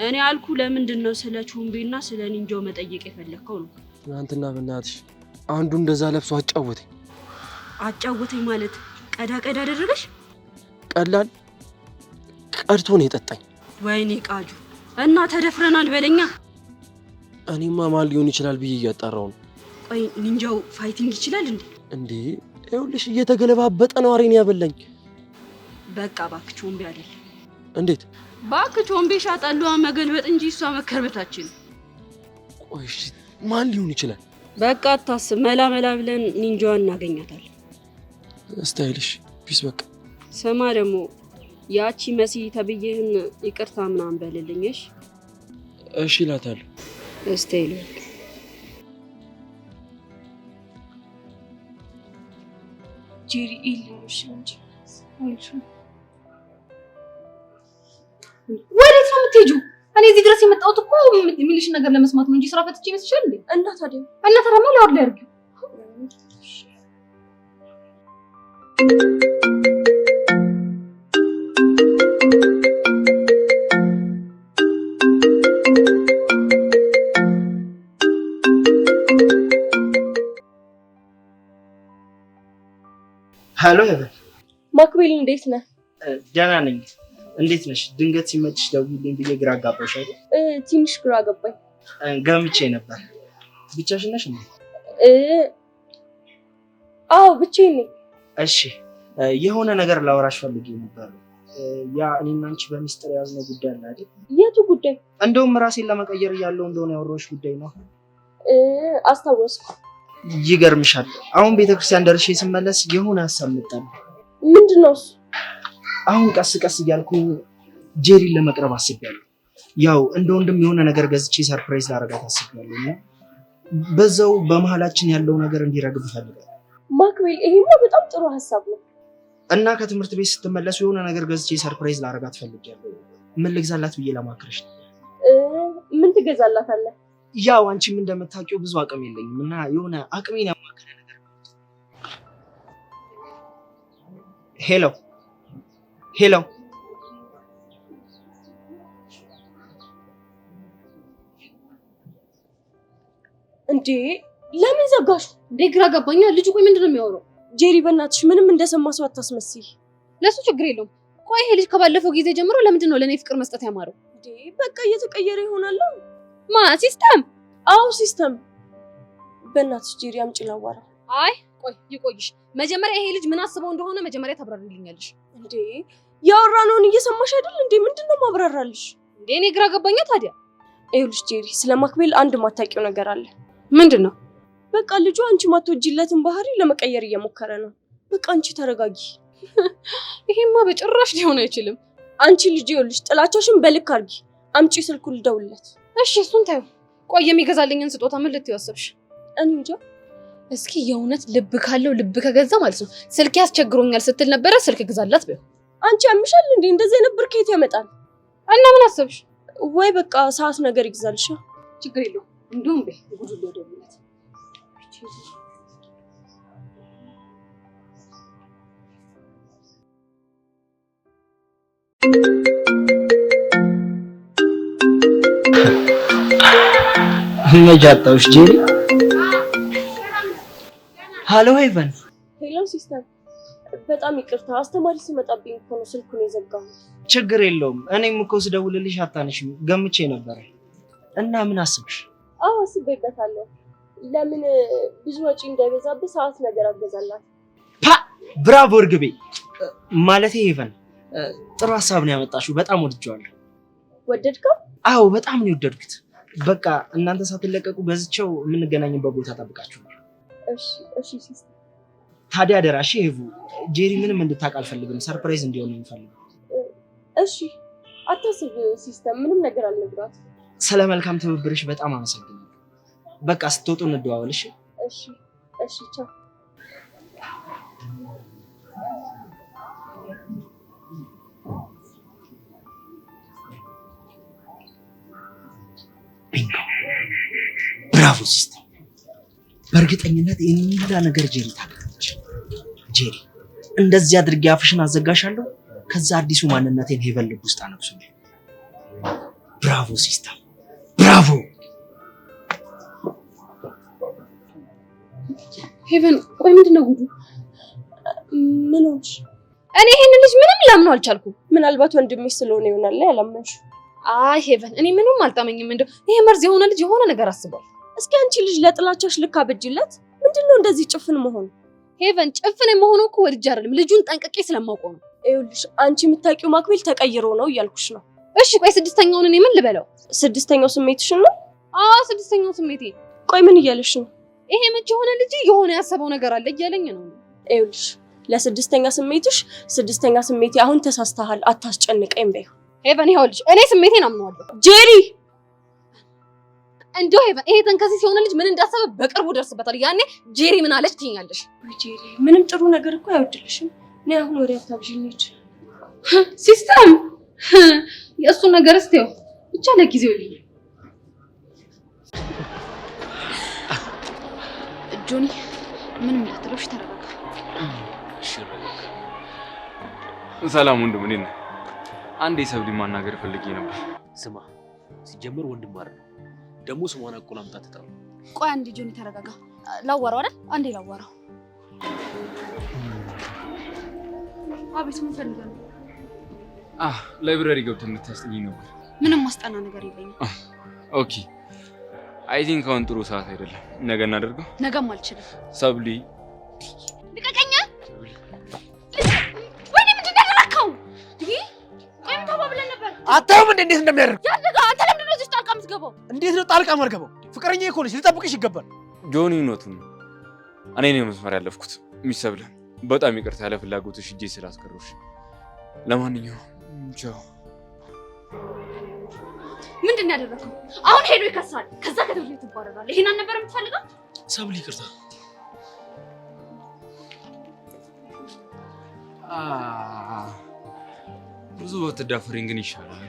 እኔ አልኩ ለምንድን ነው ስለ ቾምቤና ስለ ኒንጃው መጠየቅ የፈለከው ነው? ትናንትና በእናትሽ አንዱ እንደዛ ለብሶ አጫወተኝ ማለት ቀዳ አደረገሽ? ቀላል ቀድቶ ነው የጠጣኝ። ወይኔ ቃጁ እና ተደፍረናል በለኛ። እኔማ ማን ሊሆን ይችላል ብዬ እያጣራው ነው። ቆይ ኒንጃው ፋይቲንግ ይችላል እንዴ? እንዴ ይኸውልሽ እየተገለባበጠ ነው አሬን ያበላኝ። በቃ እባክህ ቾምቤ አይደል? እንዴት? እባክህ ቾምቤ ሻጣሉዋ መገልበጥ እንጂ እሷ መከርበታችን። ቆይ እሺ ማን ሊሆን ይችላል? በቃ አታስብ፣ መላ ብለን ኒንጃዋን እናገኛታለን። ስታይልሽ ፒስ። በቃ ስማ ደግሞ ያቺ መሲ ተብዬህን ይቅርታ ምናምን በልልኝሽ። እሺ እላታለሁ። ስታይል ጄሪ ኢልሽ እንጂ ወዴት ነው የምትሄጂው? እኔ እዚህ ድረስ የመጣሁት እኮ የሚልሽን ነገር ለመስማት ነው እንጂ ስራ ፈትቼ ይመስልሻል እንዴ? እና ታዲያ ላውድ ላይ አድርጊው። ሄሎ ሄቨን። ማክቤል እንዴት ነህ? ደህና ነኝ። እንዴት ነሽ? ድንገት ሲመችሽ ደውዪልኝ ብዬ ግራ አጋባሽ አይደል? ትንሽ ግራ ገባኝ። ገምቼ ነበር። ብቻሽን ነሽ እንዴ? አዎ ብቻዬን ነኝ። እሺ የሆነ ነገር ላወራሽ ፈልጌ ነበር። ያ እኔና አንቺ በሚስጥር የያዝነው ጉዳይ አለ አይደል? የቱ ጉዳይ? እንደውም ራሴን ለመቀየር እያለሁ እንደሆነ ያወራሁሽ ጉዳይ ነው። አስታወስኩ። ይገርምሻል፣ አሁን ቤተክርስቲያን ደርሼ ስመለስ የሆነ ሀሳብ መጣልኝ። ምንድነው እሱ? አሁን ቀስ ቀስ እያልኩኝ ጄሪን ለመቅረብ አስቤያለሁ። ያው እንደ ወንድም የሆነ ነገር ገዝቼ ሰርፕራይዝ ላደርጋት አስቤያለሁ እና በዛው በመሀላችን ያለው ነገር እንዲረግብ እፈልጋለሁ። ማክቤል፣ ይሄማ በጣም ጥሩ ሀሳብ ነው። እና ከትምህርት ቤት ስትመለሱ የሆነ ነገር ገዝቼ ሰርፕራይዝ ላደርጋት ፈልጌያለሁ። ምን ልግዛላት ብዬ ለማክረሽ ነው። ምን ትገዛላታለህ? ያው አንቺም እንደምታውቂው ብዙ አቅም የለኝም እና የሆነ አቅሜን ያማከለ ነገር። ሄሎ ሄሎ፣ እንዴ ለምን ዘጋሹ? እንዴ ግራ ገባኛ። ልጁ ቆይ ምንድነው የሚያወራው? ጄሪ በእናትሽ ምንም እንደሰማ ሰው አታስመስይ። ለሱ ችግር የለውም። ቆይ ይሄ ልጅ ከባለፈው ጊዜ ጀምሮ ለምንድን ነው ለኔ ፍቅር መስጠት ያማረው? እንዴ በቃ እየተቀየረ ይሆናል። ማ ሲስተም? አዎ ሲስተም። በእናትሽ ጄሪ አምጪ ላዋራ። አይ ቆይ ይቆይሽ። መጀመሪያ ይሄ ልጅ ምን አስበው እንደሆነ መጀመሪያ ታብራሪልኛለሽ። እንዴ ያወራነውን እየሰማሽ አይደል እንዴ? ምንድነው ማብራራልሽ? እንዴ እኔ ግራ ገባኛ ታዲያ። ይኸውልሽ ጄሪ፣ ስለ ማክቤል አንድ ማታውቂው ነገር አለ። ምንድነው? በቃ ልጁ አንቺ ማትወጂለትን ባህሪ ለመቀየር እየሞከረ ነው። በቃ አንቺ ተረጋጊ። ይሄማ በጭራሽ ሊሆን አይችልም። አንቺ ልጅ ይኸውልሽ፣ ጥላቻሽን በልክ አድርጊ። አምጪ ስልኩን ልደውልለት። እሺ እሱን ታዩ። ቆይ የሚገዛልኝን ስጦታ ምን ልትወስብሽ? እኔ እንጃ። እስኪ የእውነት ልብ ካለው ልብ ከገዛ ማለት ነው። ስልክ ያስቸግሮኛል ስትል ነበረ። ስልክ ግዛላት ቢሆን። አንቺ ያምሻል እንዴ? እንደዚህ አይነት ብር ከየት ያመጣል? እና ምን አሰብሽ? ወይ በቃ ሰዓት ነገር ይግዛልሽ። ችግር የለውም። እንዲሁም በይ ጉዱ ልደውልለት። ነጃጣውሽ ጄሪ። ሃሎ ሄቨን። ሄሎ ሲስተር፣ በጣም ይቅርታ አስተማሪ ሲመጣብኝ እኮ ነው ስልኩን የዘጋው። ችግር የለውም። እኔም እኮ ስደውልልሽ አታነሽም ገምቼ ነበር። እና ምን አስብሽ? አዎ አስቤበታለሁ። ለምን ብዙ ወጪ እንዳይበዛብህ ሰዓት ነገር አገዛላት። ፓ ብራቮ እርግቤ። ማለቴ ሄቨን ጥሩ ሀሳብ ነው ያመጣሽው። በጣም ወድጄዋለሁ። ወደድከው? አዎ በጣም ነው የወደድኩት። በቃ እናንተ ሳትለቀቁ ገዝቼው የምንገናኝበት ቦታ ጠብቃችኋለሁ። እሺ እሺ ሲስተር። ታዲያ አደራሽ ሄቭ፣ ጄሪ ምንም እንድታውቅ አልፈልግም። ሰርፕራይዝ እንዲሆን ነው የምፈልገው። እሺ አታስብ ሲስተር፣ ምንም ነገር አልነግራት። ስለ መልካም ትብብርሽ በጣም አመሰግናለሁ። በቃ ስትወጡ እንደዋወል። እሺ እሺ እሺ፣ ቻው። ብራቮ ሲስተር። በእርግጠኝነት ይህን ሁላ ነገር ጄሪ ታውቃለች። ጄሪ እንደዚህ አድርጌ አፍሽን አዘጋሻለሁ። ከዛ አዲሱ ማንነቴን ሄቨን ልብ ውስጥ አነግሱልኝ። ብራቮ ሲስተር ብራቮ። ሄቨን ቆይ ምንድነው ጉዱ? ምን ሆንሽ? እኔ ይሄን ልጅ ምንም ላምነው አልቻልኩም። ምናልባት ወንድምሽ ስለሆነ ይሆናል ያላመንሽ። አይ ሄቨን እኔ ምንም አልጣመኝም። እንደው ይሄ መርዝ የሆነ ልጅ የሆነ ነገር አስቧል። እስኪ አንቺ ልጅ ለጥላቻሽ ልክ አበጅለት። ምንድነው እንደዚህ ጭፍን መሆኑ? ሄቨን ጭፍን የመሆነው እኮ ወድጄ አይደለም፣ ልጁን ጠንቅቄ ስለማውቀው ነው። ይኸውልሽ አንቺ የምታውቂው ማክቤል ተቀይሮ ነው እያልኩሽ ነው። እሺ ቆይ ስድስተኛውን እኔ ምን ልበለው? ስድስተኛው ስሜትሽን ነው? አዎ ስድስተኛው ስሜቴ። ቆይ ምን እያለሽ ነው? ይሄ መቼ የሆነ ልጅ የሆነ ያሰበው ነገር አለ እያለኝ ነው። ይኸውልሽ ለስድስተኛ ስሜትሽ ስድስተኛ ስሜቴ አሁን ተሳስተሃል፣ አታስጨንቀኝ በይው። ሄቨን ይኸውልሽ እኔ ስሜቴን አምነዋለሁ። ጄሪ እንደው ሄቨን ይሄ ተንከሲስ የሆነ ልጅ ምን እንዳሰበ በቅርቡ ደርስበታል። ያኔ ጄሪ ምን አለች ትይኛለሽ? ጄሪ ምንም ጥሩ ነገር እኮ አይወድልሽም። እኔ አሁን ወሬ አታብዥኝ። ሲስተም የእሱ ነገር እስቲው ብቻ ለጊዜው ይልኝ። ጆኒ ምንም እንዳትለውሽ ተረጋጋ። ሰላም ወንድም፣ እንዴት ነህ? አንዴ ሰብሊ ማናገር ፈልጌ ነበር። ስማ ሲጀምር ወንድም አይደል ደግሞ ስሟን አቆላምጣ ተጠራ። ቆይ አንዴ ጆኒ ተረጋጋ። ላዋራው አይደል? አንዴ ላዋራው። አቤት ምን ፈልገህ ነው? ላይብራሪ ገብተን እንድታስጠኝኝ ነበር። ምንም ማስጠና ነገር የለኝም። ኦኬ አይ ቲንክ አሁን ጥሩ ሰዓት አይደለም። ነገ እናደርገው። ነገም አልችልም። ሰብሊ ልቀቀኝ። ወይኔ ምንድን ነው ያደረከው? ቆይም ተባብለን ነበር። አታውም እንዴት እንደሚያደርግ ያደጋ አንተ ለምንድን ነው እዚህ ጣልቃ የምትገባው? እንዴት ነው ጣልቃ የማልገባው? ፍቅረኛዬ እኮ ነሽ፣ ልጠብቅሽ ይገባል። ጆኒ ኖቱን እኔ ነኝ መስመር ያለፍኩት። ሚሰብለ በጣም ይቅርታ ያለ ፍላጎትሽ እጄ ስላስቀረሁሽ። ለማንኛውም ቻው። ምንድን ነው ያደረከው? አሁን ሄዶ ይከሳል። ከዛ ከደብሬ ትባረራለህ። ይሄን አልነበረ የምትፈልገው? ሰብሊ ይቅርታ። ብዙ ወትዳፈሪን ግን ይሻላል።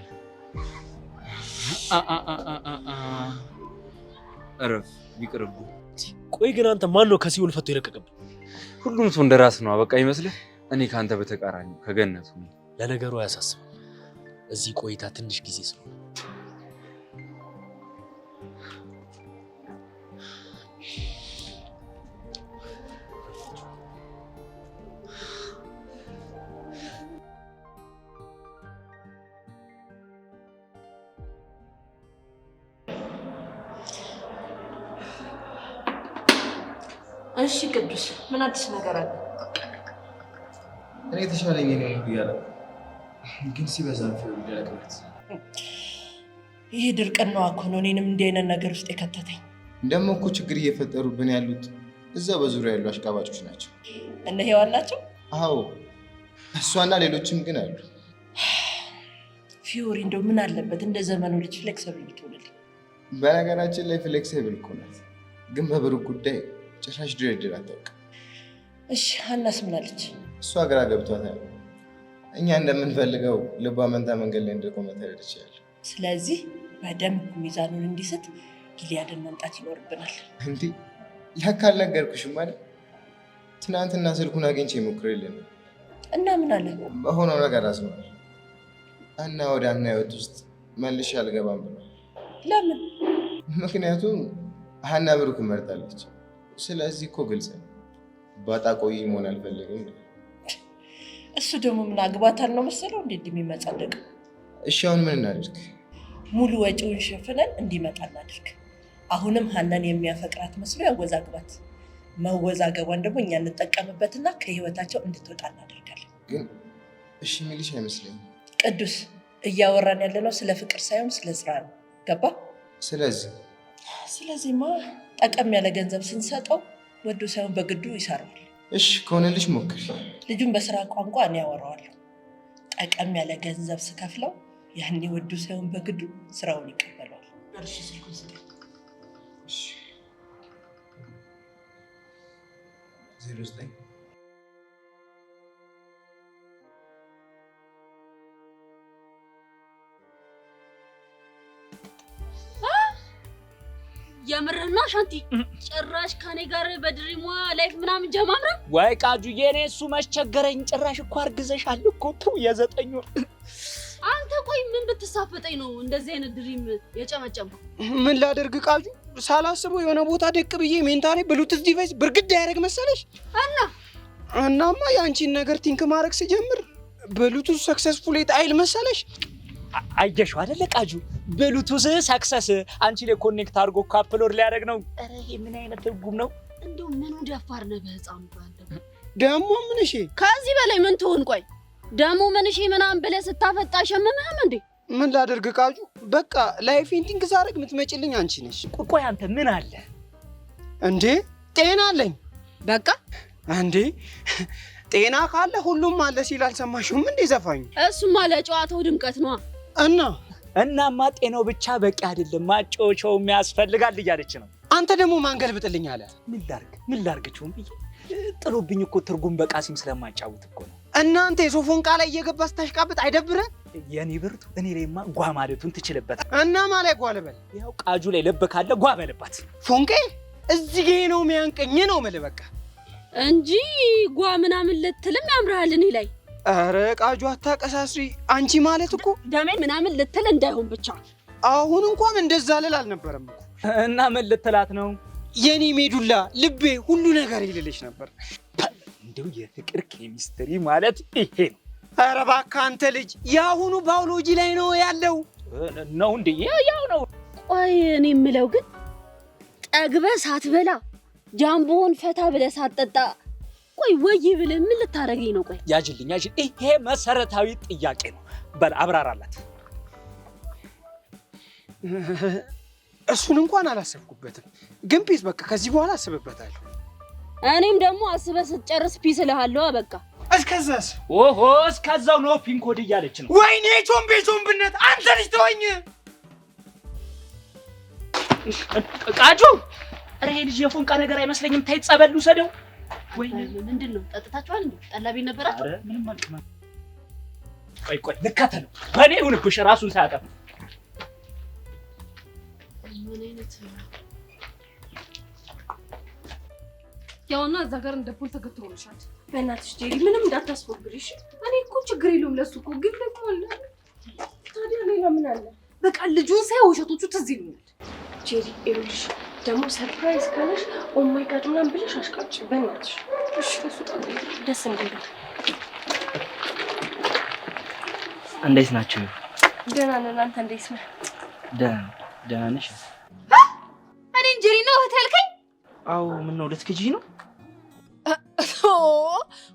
እረፍ ይቅርብ። ቆይ ግን አንተ ማን ነው ከሲኦል ፈቶ የለቀቀብህ? ሁሉም ሰው እንደራስ ነው በቃ ይመስልህ? እኔ ካንተ በተቃራኒ ከገነቱ ነኝ። ለነገሩ አያሳስብም። እዚህ ቆይታ ትንሽ ጊዜ ስለሆነ እሺ ቅዱስ፣ ምን አዲስ ነገር አለ? እኔ ተሻለኝ ነው ይያለ ግን ሲበዛ ነው ይደረግለት። ይሄ ድርቅና እኮ ነው እኔንም እንዲህ አይነት ነገር ውስጥ የከተተኝ። ደግሞ እኮ ችግር እየፈጠሩብን ያሉት እዛ በዙሪያ ያሉ አሽቃባጮች ናቸው። እነ ሄዋን ናቸው? አዎ እሷና ሌሎችም ግን አሉ። ፊዮሪ እንደው ምን አለበት እንደ ዘመኑ ልጅ ፍሌክሲብል ብትሆንልኝ። በነገራችን ላይ ፍሌክሲብል እኮ ናት፣ ግን በብሩክ ጉዳይ ጭራሽ ድርድር አታውቅም። እሺ ሀናስ ምን አለች? እሷ ግራ ገብቷታል። እኛ እንደምንፈልገው ልቧ መንታ መንገድ ላይ እንደቆመ ተረድቻለሁ። ስለዚህ በደንብ ሚዛኑን እንዲስት ጊልያድን መምጣት ይኖርብናል። እንዴ ለካ አልነገርኩሽም አይደል? ትናንትና ስልኩን አግኝቼ ሞክሬልን እና ምን አለ? በሆነው ነገር አዝኗል እና ወደ ሀና ህይወት ውስጥ መልሼ አልገባም ብሏል። ለምን? ምክንያቱም ሀና ብሩክ መርጣለች። ስለዚህ እኮ ግልጽ ነው፣ ባጣ ቆይ መሆን አልፈልግም። እሱ ደግሞ ምን አግባታል ነው መሰለው እንዴ የሚመጻደቅ። እሺ አሁን ምን እናድርግ? ሙሉ ወጪውን ሸፍነን እንዲመጣ እናድርግ። አሁንም ሀናን የሚያፈቅራት መስሎ ያወዛግባት። መወዛገቧን ደግሞ እኛ እንጠቀምበትና ከህይወታቸው እንድትወጣ እናደርጋለን። ግን እሺ የሚልሽ አይመስለኝም። ቅዱስ፣ እያወራን ያለነው ስለ ፍቅር ሳይሆን ስለ ስራ ነው። ገባ? ስለዚህማ ጠቀም ያለ ገንዘብ ስንሰጠው ወዶ ሳይሆን በግዱ ይሰራዋል። እሺ ከሆነልሽ ሞክሪ። ልጁን በስራ ቋንቋ እኔ ያወራዋለሁ። ጠቀም ያለ ገንዘብ ስከፍለው ያኔ ወዶ ሳይሆን በግዱ ስራውን ይቀበለዋል። እሺ ስልኩን ስጠኝ። እሺ 09 የምርህና ሻንቲ ጭራሽ ከኔ ጋር በድሪሟ ላይፍ ምናምን ጀማምራ? ወይ ቃጁዬ፣ እኔ እሱ ማስቸገረኝ። ጭራሽ እኮ አርግዘሻል እኮ ተው፣ የ9 ወር። አንተ ቆይ ምን ብትሳፈጠኝ ነው እንደዚህ አይነት ድሪም የጨመጨምኩ? ምን ላደርግ ቃጁ፣ ሳላስበው የሆነ ቦታ ደቅ ብዬ ሜንታሌ ብሉቱዝ ዲቫይስ ብርግድ ያደርግ መሰለሽ። እናማ የአንቺን ነገር ቲንክ ማድረግ ሲጀምር ብሉቱዝ ሰክሰስፉል አይል መሰለሽ። አየሽው አይደለ ቃጁ፣ ብሉቱዝ ሰክሰስ አንቺ ላይ ኮኔክት አድርጎ እኮ አፕሎድ ሊያደርግ ነው። ኧረ ይሄ ምን አይነት ትርጉም ነው? እንደው ምኑ ደፋር ነህ በህፃኑ ባንተ። ደሞ ምን እሺ፣ ከዚህ በላይ ምን ትሆን? ቆይ ደሞ ምን እሺ ምናምን ብለህ ስታፈጣ ሸመመህም እንዴ? ምን ላደርግ ቃጁ፣ በቃ ላይፌን ቲንክ ሳደርግ የምትመጪልኝ አንቺ ነሽ። ቆይ አንተ ምን አለ እንዴ? ጤና አለኝ በቃ። እንዴ ጤና ካለ ሁሉም አለ ሲል አልሰማሽውም እንዴ ዘፋኙ? እሱማ ለጨዋታው ድምቀት ነው። እናማ ጤናው ብቻ በቂ አይደለም፣ ማጫወቻውም ያስፈልጋል እያለች ነው። አንተ ደግሞ ማንገልብጥልኝ አለ። ምን ላርግችውም ብዬ ጥሎብኝ እኮ ትርጉም በቃሲም ስለማጫወት እኮ ነው። እናንተ የሶፎን ቃል ላይ እየገባ ስታሽቃብጥ አይደብርህ? የኔ ብርቱ እኔ ላይማ ጓ ማለቱን ትችልበታል። እና ማላይ ጓ ልበል? ያው ቃጁ ላይ ልብ ካለ ጓ በልባት። ፎንቄ እዚህ ጋ ነው የሚያንቀኝ ነው የምልህ በቃ እንጂ ጓ ምናምን ልትልም ያምርሃል እኔ ላይ። አረ ቃጁ አታቀሳስሪ። አንቺ ማለት እኮ ደሜን ምናምን ልትል እንዳይሆን ብቻ። አሁን እንኳን እንደዛ ልል አልነበረም እኮ። እና ምን ልትላት ነው? የኔ ሜዱላ ልቤ ሁሉ ነገር ይልልሽ ነበር። እንደው የፍቅር ኬሚስትሪ ማለት ይሄ ነው። አረ እባክህ አንተ ልጅ የአሁኑ ባዮሎጂ ላይ ነው ያለው ነው እንዴ? ያው ነው። ቆይ እኔ የምለው ግን ጠግበህ ሳትበላ ጃምቦን ፈታ ብለህ ሳትጠጣ ቆይ ወይ ብለህ ምን ልታረገኝ ነው? ቆይ ያጅልኝ። ይሄ መሰረታዊ ጥያቄ ነው። በል አብራራላት። እሱን እንኳን አላሰብኩበትም፣ ግን ፒስ በቃ ከዚህ በኋላ አስብበታለሁ። እኔም ደግሞ አስበህ ስትጨርስ ፒስ እልሃለሁ። በቃ እስከዛስ? ኦሆ እስከዛው ነው ፒን ኮድ እያለች ነው። ወይኔ ዞምቤነት አንተ ልጅ ተወኝ። ቃጁ ኧረ ይሄ ልጅ የፎንቃ ነገር አይመስለኝም። ታይ ጸበል ውሰደው። ወይኔ ምንድነው? ጠጥታችኋል እንዴ? ጠላ ቤት ነበራችሁ? ኧረ ምንም አልቀማም። ቆይ ልከተለው። በኔ ይሁንብሽ ራሱን ሳያጠፋ ምን አይነት ያውና እዛ ጋር እንደ ፖል ተገትሮልሻል። በእናትሽ ጄሪ ምንም እንዳታስፎግሪሽ። እኔ እኮ ችግር የለውም ለሱ እኮ ግን ደግሞ አለ። ታዲያ ሌላ ምን አለ? በቃ ልጁን ሳይ ውሸቶቹ ትዝ ይሉኛል። ጄሪ ይኸውልሽ ደግሞ ሰርፕራይዝ ካለሽ ኦ ማይ ጋድ ምናምን ብለሽ አሽቃጭ በእናትሽ። እሺ እሱ ደስ እንዲል። እንዴት ናችሁ? ደህና ነን። አንተ እንዴት ነህ? ደህና ነሽ? እኔ ጄሪ ነው እህት ያልከኝ? አዎ ምን ነው ልትክጂ ነው?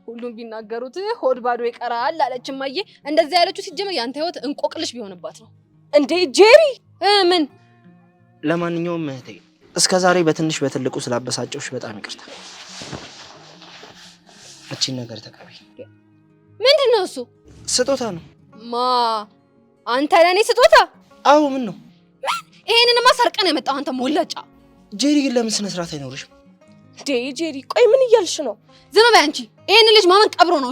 ሁሉም ቢናገሩት ሆድ ባዶ ይቀራል አለች እማዬ። እንደዛ ያለችው ሲጀመር ያንተ ህይወት እንቆቅልሽ ቢሆንባት ነው እንዴ ጄሪ። ምን ለማንኛውም እህቴ እስከዛሬ በትንሽ በትልቁ ስላበሳጨውሽ በጣም ይቅርታ። እቺን ነገር ተቀበይ። ምንድነው እሱ? ስጦታ ነው። ማ አንተ ለኔ ስጦታ? አዎ ምን ነው? ይሄንንማ ሰርቀን ያመጣው አንተ ሞላጫ። ጄሪ ግን ለምን ስነ ስርዓት አይኖርሽም? ጄሪ ቆይ ምን እያልሽ ነው? ዝም በይ አንቺ። ይሄን ልጅ ማመን ቀብሮ ነው።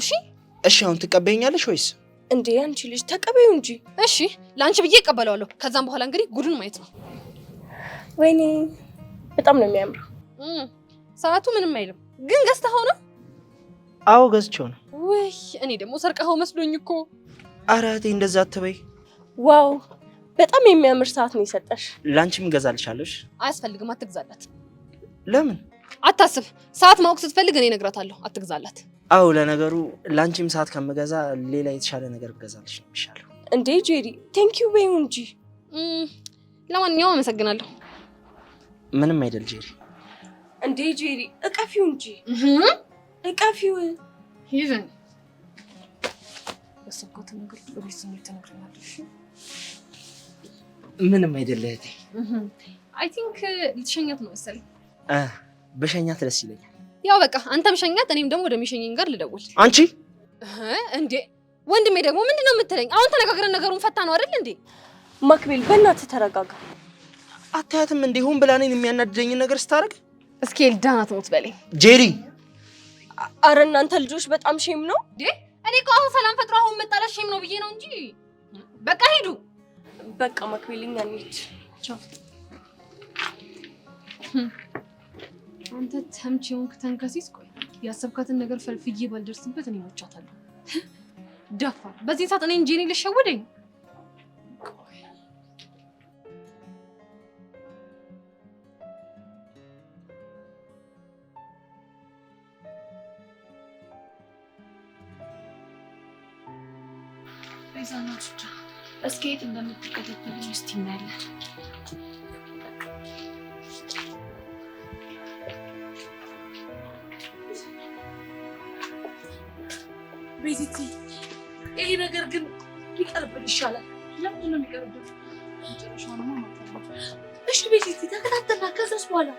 እሺ አሁን ትቀበይኛለሽ ወይስ? እንዴ አንቺ ልጅ ተቀበዩ እንጂ። እሺ ላንቺ ብዬ እቀበለዋለሁ። ከዛም በኋላ እንግዲህ ጉዱን ማየት ነው። ወይኔ በጣም ነው የሚያምረው። ሰዓቱ ምንም አይልም። ግን ገዝተኸው ነው? አዎ ገዝቼው ነው። ወይ እኔ ደግሞ ሰርቀኸው መስሎኝ እኮ። ኧረ እህቴ እንደዛ አትበይ። ዋው በጣም የሚያምር ሰዓት ነው የሰጠሽ። ላንቺም ገዛልሻለሽ። አያስፈልግም፣ አትግዛላት። ለምን? አታስብ። ሰዓት ማወቅ ስትፈልግ እኔ እነግራታለሁ። አትግዛላት። አዎ ለነገሩ ላንቺም ሰዓት ከመገዛ ሌላ የተሻለ ነገር ገዛልሽ ነው የሚሻለው። እንዴ ጄሪ ቴንክ ዩ በይው እንጂ። ለማንኛውም አመሰግናለሁ። ምንም አይደል ጄሪ። እንዴ ጄሪ እቀፊው እንጂ። እቀፊው ይዘን በሰቆት ነገር ጥሩስ ነው ተነግረናልሽ። ምንም አይደል እህቴ። አይ ቲንክ ልትሸኛት ነው መሰለኝ። በሸኛት ደስ ይለኛል። ያው በቃ አንተም ሸኛት፣ እኔም ደግሞ ወደሚሸኘኝ ጋር ልደውል። አንቺ እንዴ ወንድሜ ደግሞ ምንድነው የምትለኝ? አሁን ተነጋግረን ነገሩን ፈታ ነው አይደል እንዴ? ማክቤል በእናትህ ተረጋጋ። አታያትም እንዴ ሁን ብላ እኔን የሚያናድደኝ ነገር ስታደርግ? እስኪ ኤልዳና ትሞት በለኝ ጄሪ። አረ እናንተ ልጆች በጣም ሼም ነው እንዴ። እኔ እኮ አሁን ሰላም ፈጥሮ አሁን መጣላት ሼም ነው ብዬ ነው እንጂ። በቃ ሂዱ። በቃ ማክቤል እኛ እንሂድ። ቻው። አንተ ተምች ሆንክ ተንከሲስ። ቆይ ያሰብካትን ነገር ፈልፍዬ ባልደርስበት እኔ ሞቻታለሁ። ደፋ በዚህ ሰዓት እኔ እንጂ እኔ ልሸወደኝ። ቤዛናቹ እስኪ የት እንደምትከታተሉ እስቲ እናያለን። ቤዚቲ ይሄ ነገር ግን ቢቀርብን ይሻላል። ለምንድን ነው የሚቀርብን? መጨረሻውን ነው ማለት። እሺ ቤዚቲ ተከታተልና ከዛስ በኋላ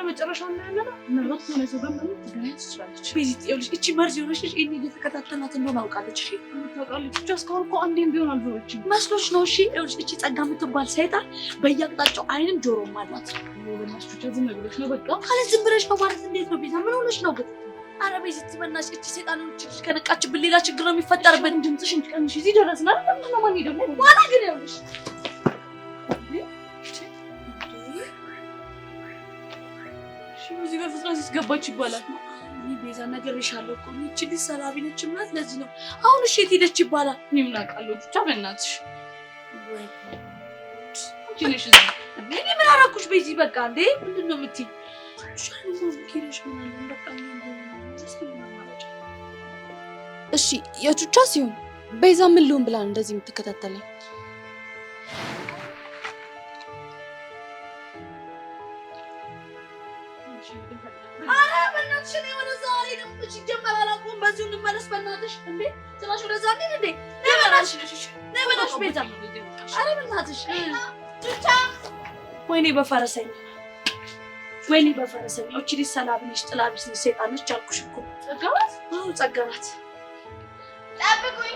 መጨረሻውን እናያለን። ምናልባት ሆነ ሰው ጋር ምንም ትገናኝ ትችላለች። ቤዚቲ ይኸውልሽ እቺ መርዝ የሆነች ልጅ እኔ እየተከታተላት እንደሆነ አውቃለች። እሺ ታውቃለች። ብቻ እስካሁን እኮ አንዴም ቢሆን አልዞረችም መስሎሽ ነው? እሺ ይኸውልሽ እቺ ጸጋ የምትባል ሰይጣን በየአቅጣጫው አይንም ጆሮም አላት። ወለናሽ ብቻ ዝም ብለሽ ነው በቃ። ማለት ዝም ብለሽ ነው ማለት እንዴት ነው ቤዛ? ምን ሆነሽ ነው ግን? አረ ቤዚቲ በእናትሽ እቺ ሰይጣን ልጅ ከነቃችብን ሌላ ችግር ነው የሚፈጠርብን። ድምፅሽን ቀንሽ። እዚህ ደረስን አይደል? ምን ማን ይደሞ ዋላ ግን ይኸውልሽ እዚህ በፍጥነት ሲገባች ይባላል። እኔ ቤዛ ነገር ይሻለው እኮ እቺ ልጅ ሰላቢ ነች ማለት ለዚህ ነው። አሁን እሺ የት ሄደች ይባላል? እኔ ምን አውቃለሁ። ብቻ በእናትሽ ወይ አንቺ ነሽ እዚህ። እኔ ምን አደረኩሽ ቤዚ? በቃ እንዴ ምንድን ነው የምትይኝ? እሺ የቹቻ ሲሆን ቤዛ ምን ልሆን ብላ እንደዚህ የምትከታተለኝ? አረ በእናትሽ እኔ ወደዛ አልሄድም። እሺ ጀመር አላውቅም። በዚሁ እንመለስ በእናትሽ። እንዴ ጭራሽ ወደዛ እንሂድ እንዴ? ነይ በእናትሽ ቤዛ። አረ በእናትሽ ቹቻ ወይኔ በፈረሰኛ ወይኔ በፈረሰኛ እቺ ልጅ ሰላምሽ ጥላብሽ ሰይጣንሽ አልኩሽ እኮ ጸጋባት አዎ ጸጋባት ጠብቁኝ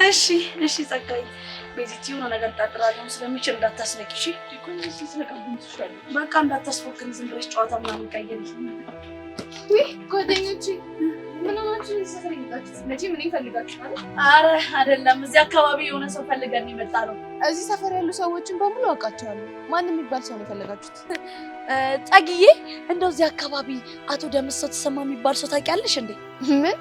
እሺ እሺ ጸጋይ ቤዚቲ ሆነ ነገር ታጥራለሁ ስለሚችል እንዳታስነቂሽ ይቆንጆ ስለቀብኝ ትሻለ በቃ እንዳታስፎክኝ ዝም ብለሽ ጨዋታ ምናምን ቀየሪ ወይ ጓደኞቼ ምን ሆናችሁ ሰፈር ይመጣችሁ ለጂ ምን ይፈልጋችኋል አረ አይደለም እዚህ አካባቢ የሆነ ሰው ፈልገን ይመጣ ነው እዚህ ሰፈር ያሉ ሰዎችን በሙሉ አውቃቸዋለሁ ማንም የሚባል ሰው ነው የፈለጋችሁት ጸግዬ እንደው እዚህ አካባቢ አቶ ደምሰው ተሰማ የሚባል ሰው ታውቂያለሽ እንዴ ምን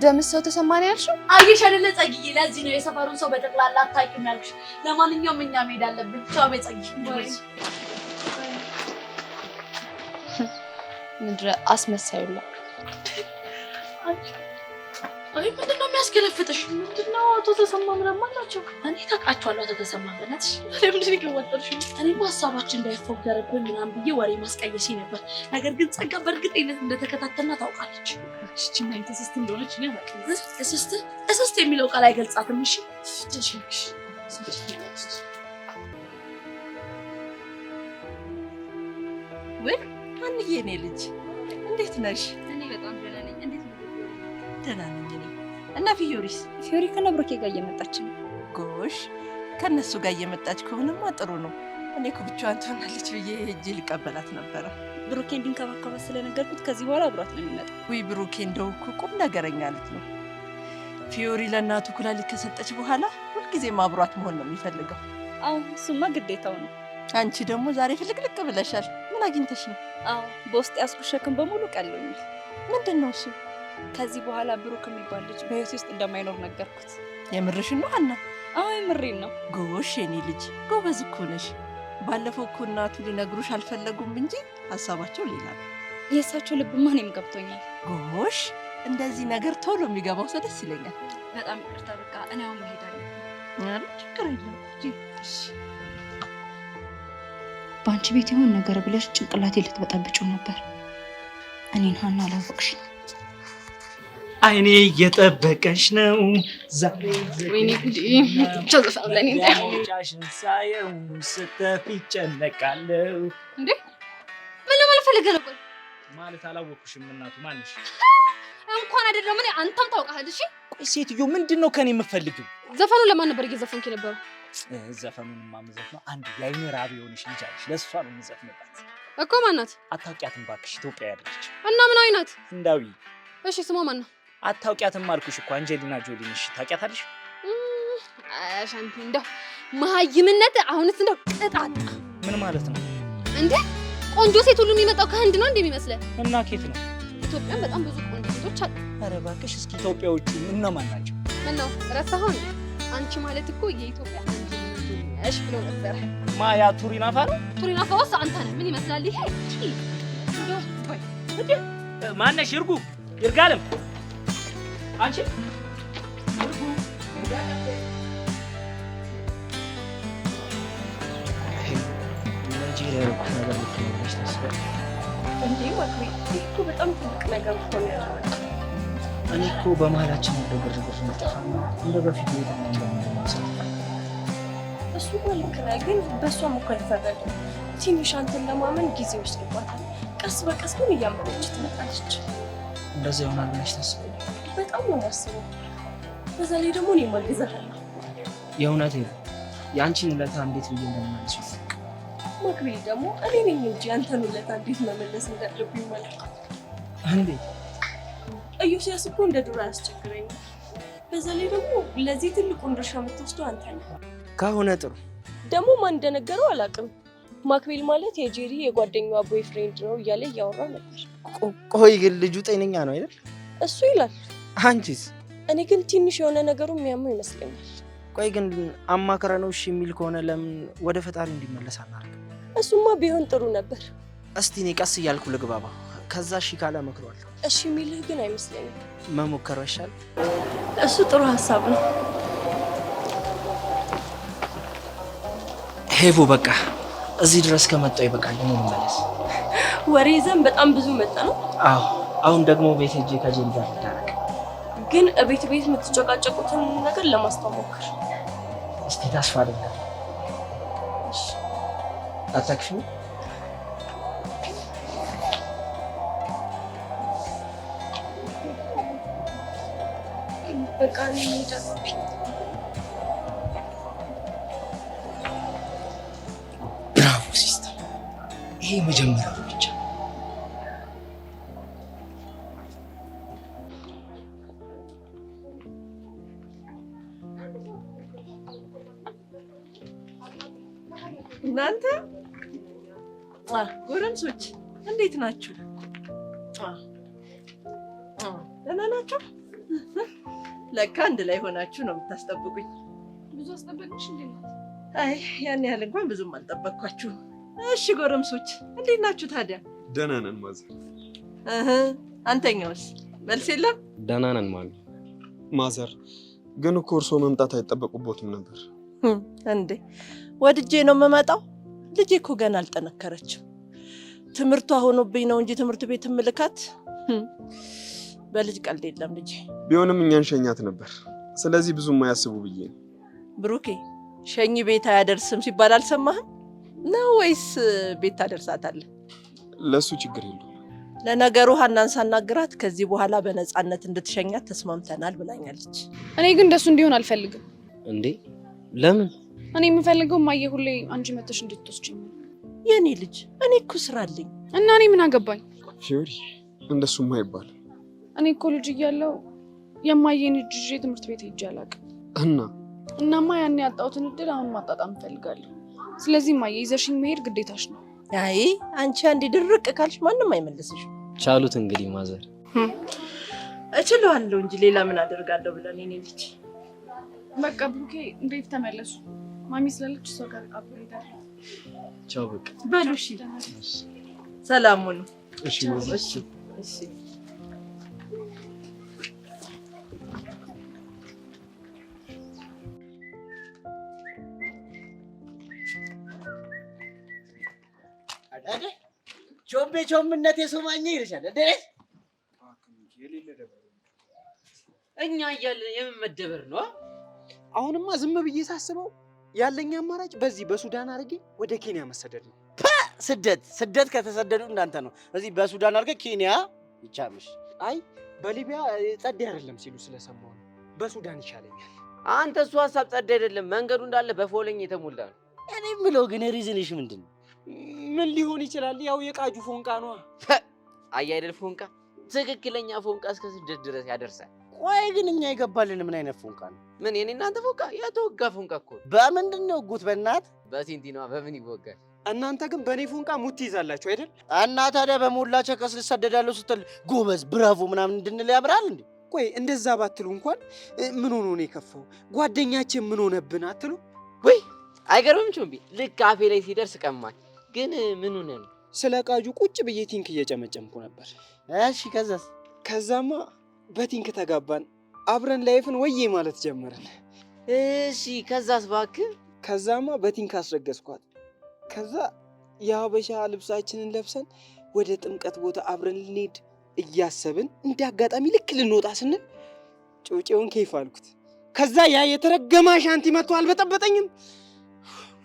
ደምሰው ተሰማ ነው ያልሽው አየሽ አይደለ ጸግዬ ለዚህ ነው የሰፈሩን ሰው በጠቅላላ አታውቂም ያልኩሽ ለማንኛውም እኛ መሄድ አለብን ቻው በጸግዬ ምድረ አስመሳዩላ አይ ምንድነው የሚያስገለፍጥሽ ምንድነው አቶ ተሰማ ምናምን ናቸው እኔ ታውቃቸዋለሁ አቶ ተሰማ በእናትሽ ለምንድን ነው የወጣልሽ እኔ ሀሳባችን እንዳይፎገርብን ምናምን ብዬ ወሬ ማስቀየሽ ነበር ነገር ግን ጸጋ በእርግጠኝነት እንደተከታተልና ታውቃለች እቺ ማይንተ እስስት እንደሆነች ነው ያውቃል እስስት የሚለው ቃል አይገልጻትም እሺ ትሽሽ ወይ አንዬ እኔ ልጅ እንዴት ነሽ እኔ በጣም ደህና ነኝ እንዴት ነው ደህና ነኝ እኔ እና ፊዮሪስ ፊዮሪ ከነብሮኬ ጋር እየመጣች ነው ጎሽ ከነሱ ጋር እየመጣች ከሆነማ ጥሩ ነው እኔ እኮ ብቻዋን ትሆናለች ብዬ ሄጄ ልቀበላት ነበረ ብሩኬ እንዲንከባከባት ስለነገርኩት ከዚህ በኋላ አብሯት ነው የሚመጣው ወይ ብሩኬ እንደው እኮ ቁም ነገረኛ ልጅ ነው ፊዮሪ ለእናቱ ኩላሊት ከሰጠች በኋላ ሁልጊዜም አብሯት መሆን ነው የሚፈልገው አዎ እሱማ ግዴታው ነው አንቺ ደግሞ ዛሬ ፍልቅልቅ ብለሻል ምን አግኝተሽ ነው አዎ በውስጥ ያስኩት ሸክም በሙሉ ቀሎኛል ምንድን ነው እሱ ከዚህ በኋላ ብሩክ የሚባል ልጅ በህይወቴ ውስጥ እንደማይኖር ነገርኩት የምርሽን ነው አና አዎ የምሬን ነው ጎሽ የኔ ልጅ ጎበዝ እኮ ነሽ ባለፈው እኮ እናቱ ሊነግሩሽ አልፈለጉም እንጂ ሀሳባቸው ሌላ ነው የእሳቸው ልብማ እኔም ገብቶኛል ጎሽ እንደዚህ ነገር ቶሎ የሚገባው ሰው ደስ ይለኛል በጣም ይቅርታ በቃ እኔ አሁን መሄድ አለብኝ ኧረ ችግር የለም እሺ በአንቺ ቤት የሆነ ነገር ብለሽ ጭንቅላቴ ልትበጠብጪው ነበር እኔን ሀና አላወቅሽ አይኔ እየጠበቀሽ ነው ዛሬ ወይኔ ጉዲ ጆዘፍ ለኔ ጫሽን ሳየው ስተፊ ጨነቃለሁ እንዴ ምን ለማለት ፈልገህ ነው ቆይ ማለት አላወቅሽም እናቱ ማንሽ እንኳን አይደለም እኔ አንተም ታውቃለህ እሺ ቆይ ሴትዮ ምንድነው ከኔ የምትፈልጊው ዘፈኑ ለማን ነበር እየዘፈንክ የነበረው ዘፈኑንማ የምዘፍነው አንድ የአይኔ ራብ የሆነች ልጅ አለች ለእሷ ነው የምዘፍንባት እኮ ማናት አታውቂያትም እባክሽ ኢትዮጵያ ያለች እና ምን አይነት ህንዳዊ እሺ ስሟ ማን ነው አታውቂያትም አልኩሽ እኮ አንጀሊና ጆሊ ነሽ ታውቂያታለሽ አሻንቲ እንደው መሀይምነት አሁንስ እንደው ቅጣጣ ምን ማለት ነው እንዴ ቆንጆ ሴት ሁሉ የሚመጣው ከህንድ ነው እንደሚመስለው እና ኬት ነው ኢትዮጵያን በጣም ብዙ ቆንጆ ሴቶች አሉ ኧረ እባክሽ እስኪ ኢትዮጵያዎቹ እነማን ናቸው ምን ነው ረሳኸው አንቺ ማለት እኮ የኢትዮጵያ አንጀሊና ጆሊ ነሽ ብሎ ነበር ማያ ቱሪናፋ ነው ቱሪናፋውስ አንተ ነህ ምን ይመስላል ይሄ እንደው ቆይ እንዴ ማነሽ ይርጉ ይርጋለም አንቺ ይርጉ ይርጋለም ናይጄሪያ ነገር ልትሆንሽ ተስፋ እንዴ ማክሪ እኮ በጣም ትልቅ ነገር ሆነ ያለው እኔ እኮ በመሀላችን ያለው ግርግር እንጠፋና እንደ በፊቱ እንደምንሰራ እሱ ልክ ነህ ግን በእሷም እኮ አይፈረድም ትንሽ አንተን ለማመን ጊዜ ወስዶባታል ቀስ በቀስ ግን እያመነች ትመጣለች እንደዛ ይሆናል ብለሽ ታስቢያለሽ በጣም ነው የማስበው በዛ ላይ ደግሞ እኔ ማግዛለሁ የእውነቴ ነው የአንቺን ውለታ እንዴት ብዬ እንደምመልሰው ማክሪ ደግሞ እኔ ነኝ እንጂ አንተን ውለታ እንዴት መመለስ እንዳለብኝ ማለት እንዴት ኢዮስያስ እኮ እንደ ድሮ አያስቸግረኝም በዛ ላይ ደግሞ ለዚህ ትልቁን ድርሻ የምትወስደው አንተ ነህ ከሆነ ጥሩ ደግሞ ማን እንደነገረው አላውቅም ማክቤል ማለት የጄሪ የጓደኛዋ ቦይፍሬንድ ነው እያለ እያወራ ነበር ቆይ ግን ልጁ ጤነኛ ነው አይደል እሱ ይላል አንቺስ እኔ ግን ትንሽ የሆነ ነገሩ የሚያመው ይመስለኛል ቆይ ግን አማከረ ነው እሺ የሚል ከሆነ ለምን ወደ ፈጣሪ እንዲመለስ አናደርግ እሱማ ቢሆን ጥሩ ነበር እስቲ እኔ ቀስ እያልኩ ልግባባ ከዛ እሺ ካለ መክሯል እሺ የሚልህ ግን አይመስለኝም መሞከር ይሻል እሱ ጥሩ ሀሳብ ነው ሄቮ በቃ እዚህ ድረስ ከመጣው ይበቃል ምን መለስ ወሬ ይዘን በጣም ብዙ መጣ ነው አዎ አሁን ደግሞ ቤት ሄጄ ከጄሪ ጋር ልታረቅ ግን ቤት የምትጨቃጨቁትን ነገር ለማስተዋወቅ እስቲ ተስፋ አደርጋለሁ እሺ አታክሽው በቃ እኔ ጨርሰኝ። ብራቮ ሲስተር፣ ይሄ መጀመሪያው ብቻ። እናንተ ጎረምሶች እንዴት ናችሁ? ደህና ናችሁ? ለካ አንድ ላይ ሆናችሁ ነው የምታስጠብቁኝ። ብዙ አስጠበቅሽ እንዴ? አይ ያን ያህል እንኳን ብዙም አልጠበቅኳችሁም። እሺ ጎረምሶች እንዴት ናችሁ ታዲያ? ደህና ነን ማዘር። አንተኛውስ መልስ የለም? ደህና ነን ማዘር። ግን እኮ እርሶ መምጣት አይጠበቁቦትም ነበር እንዴ? ወድጄ ነው የምመጣው። ልጄ እኮ ገና አልጠነከረችም። ትምህርቷ ሆኖብኝ ነው እንጂ ትምህርት ቤት ምልካት በልጅ ቀልድ የለም ልጄ። ቢሆንም እኛን ሸኛት ነበር። ስለዚህ ብዙም አያስቡ ብዬ ነው። ብሩኬ ሸኝ ቤት አያደርስም ሲባል አልሰማህም ነው ወይስ ቤት ታደርሳታለህ? ለሱ ችግር የለውም። ለነገሩ ሀናን ሳናግራት ከዚህ በኋላ በነፃነት እንድትሸኛት ተስማምተናል ብላኛለች። እኔ ግን እንደሱ እንዲሆን አልፈልግም። እንዴ ለምን? እኔ የምፈልገው ማየ ሁሌ አንቺ መተሽ እንድትወስጂኝ። የኔ ልጅ እኔ እኮ ስራ አለኝ እና እኔ ምን አገባኝ? ፊዮሪ እንደሱማ አይባልም። እኔ እኮ ልጅ እያለሁ የማየን እጅ ይዤ ትምህርት ቤት ሄጄ አላውቅም። እናማ ያን ያጣሁትን እድል አሁን ማጣጣም እፈልጋለሁ። ስለዚህ ማየ ይዘሽኝ መሄድ ግዴታሽ ነው። አይ አንቺ አንዴ ድርቅ ካልሽ ማንም አይመልስሽም። ቻሉት እንግዲህ ማዘር። እችላለሁ እንጂ ሌላ ምን አደርጋለሁ ብለን እኔ ልጅ። በቃ ብሩኬ እንዴት ተመለሱ? ማሚ ስላለች እሷ ጋር አብሬ ሄዳለሁ። ቻው በቃ በሉ እሺ። ሰላም ሁኑ። እሺ ማዘር። እሺ ቾምቤ ቾምነት የሶማኛ ይርሻል እንዴ? እኛ እያለን የምመደበር ነው። አሁንማ ዝም ብዬ ሳስበው ያለኝ አማራጭ በዚህ በሱዳን አድርጌ ወደ ኬንያ መሰደድ ነው። ስደት ከተሰደዱ እንዳንተ ነው። እዚህ በሱዳን አድርገ ኬንያ ይቻምሽ። አይ በሊቢያ ጸዴ አይደለም ሲሉ ስለሰማሁ ነው። በሱዳን ይሻለኛል። አንተ እሱ ሀሳብ ጸዴ አይደለም፣ መንገዱ እንዳለ በፎለኝ የተሞላ ነው። እኔ የምለው ግን ሪዝንሽ ምንድን ነው? ምን ሊሆን ይችላል? ያው የቃጁ ፎንቃ ነው። አይ አይደል ፎንቃ፣ ትክክለኛ ፎንቃ እስከ ስደት ድረስ ያደርሳል። ቆይ ግን እኛ የገባልን ምን አይነት ፎንቃ ነው? ምን የኔ እናንተ ፎንቃ? የተወጋ ፎንቃ እኮ። በምንድን ነው ጉት? በእናት በሲንቲኗ በምን ይወጋል? እናንተ ግን በእኔ ፎንቃ ሙት ይዛላችሁ አይደል? እና ታዲያ በሞላ ቸከስ ልሰደዳለሁ ስትል ጎበዝ ብራቮ ምናምን እንድንል ያምራል እንዴ? ቆይ እንደዛ ባትሉ እንኳን ምን ሆኖ ነው የከፋው? ጓደኛችን ምን ሆነብን አትሉ ወይ? አይገርምም ቾምቢ? ልክ አፌ ላይ ሲደርስ ቀማኝ። ግን ምን ሆነ ነው? ስለ ቃጁ ቁጭ ብዬ ቲንክ እየጨመጨምኩ ነበር። እሺ ከዛስ? ከዛማ በቲንክ ተጋባን፣ አብረን ላይፍን ወዬ ማለት ጀመርን። እሺ ከዛስ? እባክህ ከዛማ በቲንክ አስረገዝኳት። ከዛ የሀበሻ ልብሳችንን ለብሰን ወደ ጥምቀት ቦታ አብረን ልንሄድ እያሰብን እንደ አጋጣሚ ልክ ልንወጣ ስንል ጮጬውን ኬፍ አልኩት። ከዛ ያ የተረገመ አሻንቲ መጥቶ አልበጠበጠኝም።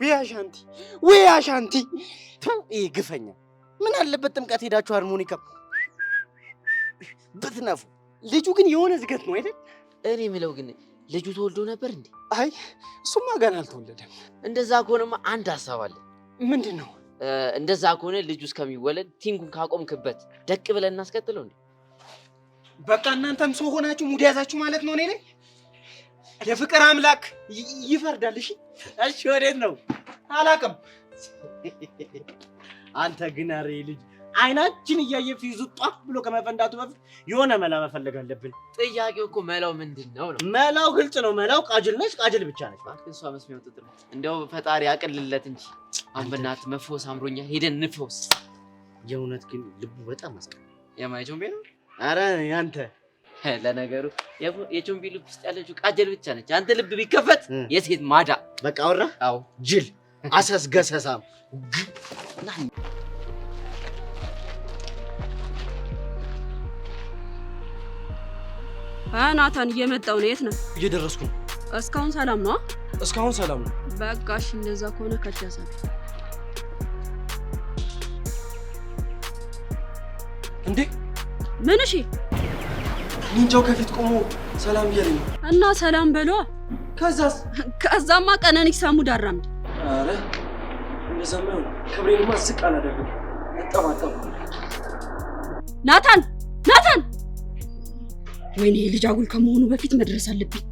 ወይ አሻንቲ፣ ወይ አሻንቲ! ይህ ግፈኛ ምን አለበት ጥምቀት ሄዳችሁ ሃርሞኒካ ብትነፉ። ልጁ ግን የሆነ ዝገት ነው አይደል? እኔ የምለው ግን ልጁ ተወልዶ ነበር እንዴ? አይ እሱማ ገና አልተወለደም። እንደዛ ከሆነማ አንድ ሀሳብ አለ። ምንድን ነው? እንደዛ ከሆነ ልጁ እስከሚወለድ ቲንኩን ካቆምክበት ደቅ ብለን እናስቀጥለው እንዴ? በቃ እናንተም ሰው ሆናችሁ ሙድ ያዛችሁ ማለት ነው። እኔ ላይ የፍቅር አምላክ ይፈርዳል። እሺ እሺ፣ ወዴት ነው አላውቅም። አንተ ግን አሬ ልጅ አይናችን እያየ ፊዙ ጧፍ ብሎ ከመፈንዳቱ በፊት የሆነ መላ መፈለግ አለብን። ጥያቄው እኮ መላው ምንድን ነው ነው? መላው ግልጽ ነው። መላው ቃጅል ነች፣ ቃጅል ብቻ ነች። እሷ መስሚያው ጥጥ ነው። እንደው ፈጣሪ ያቅልለት እንጂ አሁን በእናትህ መፎስ አምሮኛ፣ ሄደን እንፈውስ። የእውነት ግን ልቡ በጣም አስቀ የማይቾምቤ ነው። አረ ያንተ ለነገሩ የቾምቤ ልብ ውስጥ ያለችው ቃጀል ብቻ ነች። አንተ ልብ ቢከፈት የሴት ማዳ። በቃ አወራ። አዎ ጅል አሰስገሰሳም ናታን እየመጣው ነው። የት ነው? እየደረስኩ ነው። እስካሁን ሰላም ነው? እስካሁን ሰላም ነው። በቃ እሺ፣ እንደዛ ከሆነ ከቻሳብ እንዴ ምን? እሺ ኒንጃው ከፊት ቆሞ ሰላም እያለኝ ነው። እና ሰላም በሏ። ከዛማ ቀነኒሳ ሙድ አራምድ። አረ እንደዛማ ክብሬንማ ዝቅ አላደረግም። አጠባጠባ ናታን ወይኔ ልጅ አጉል ከመሆኑ በፊት መድረስ አለብኝ።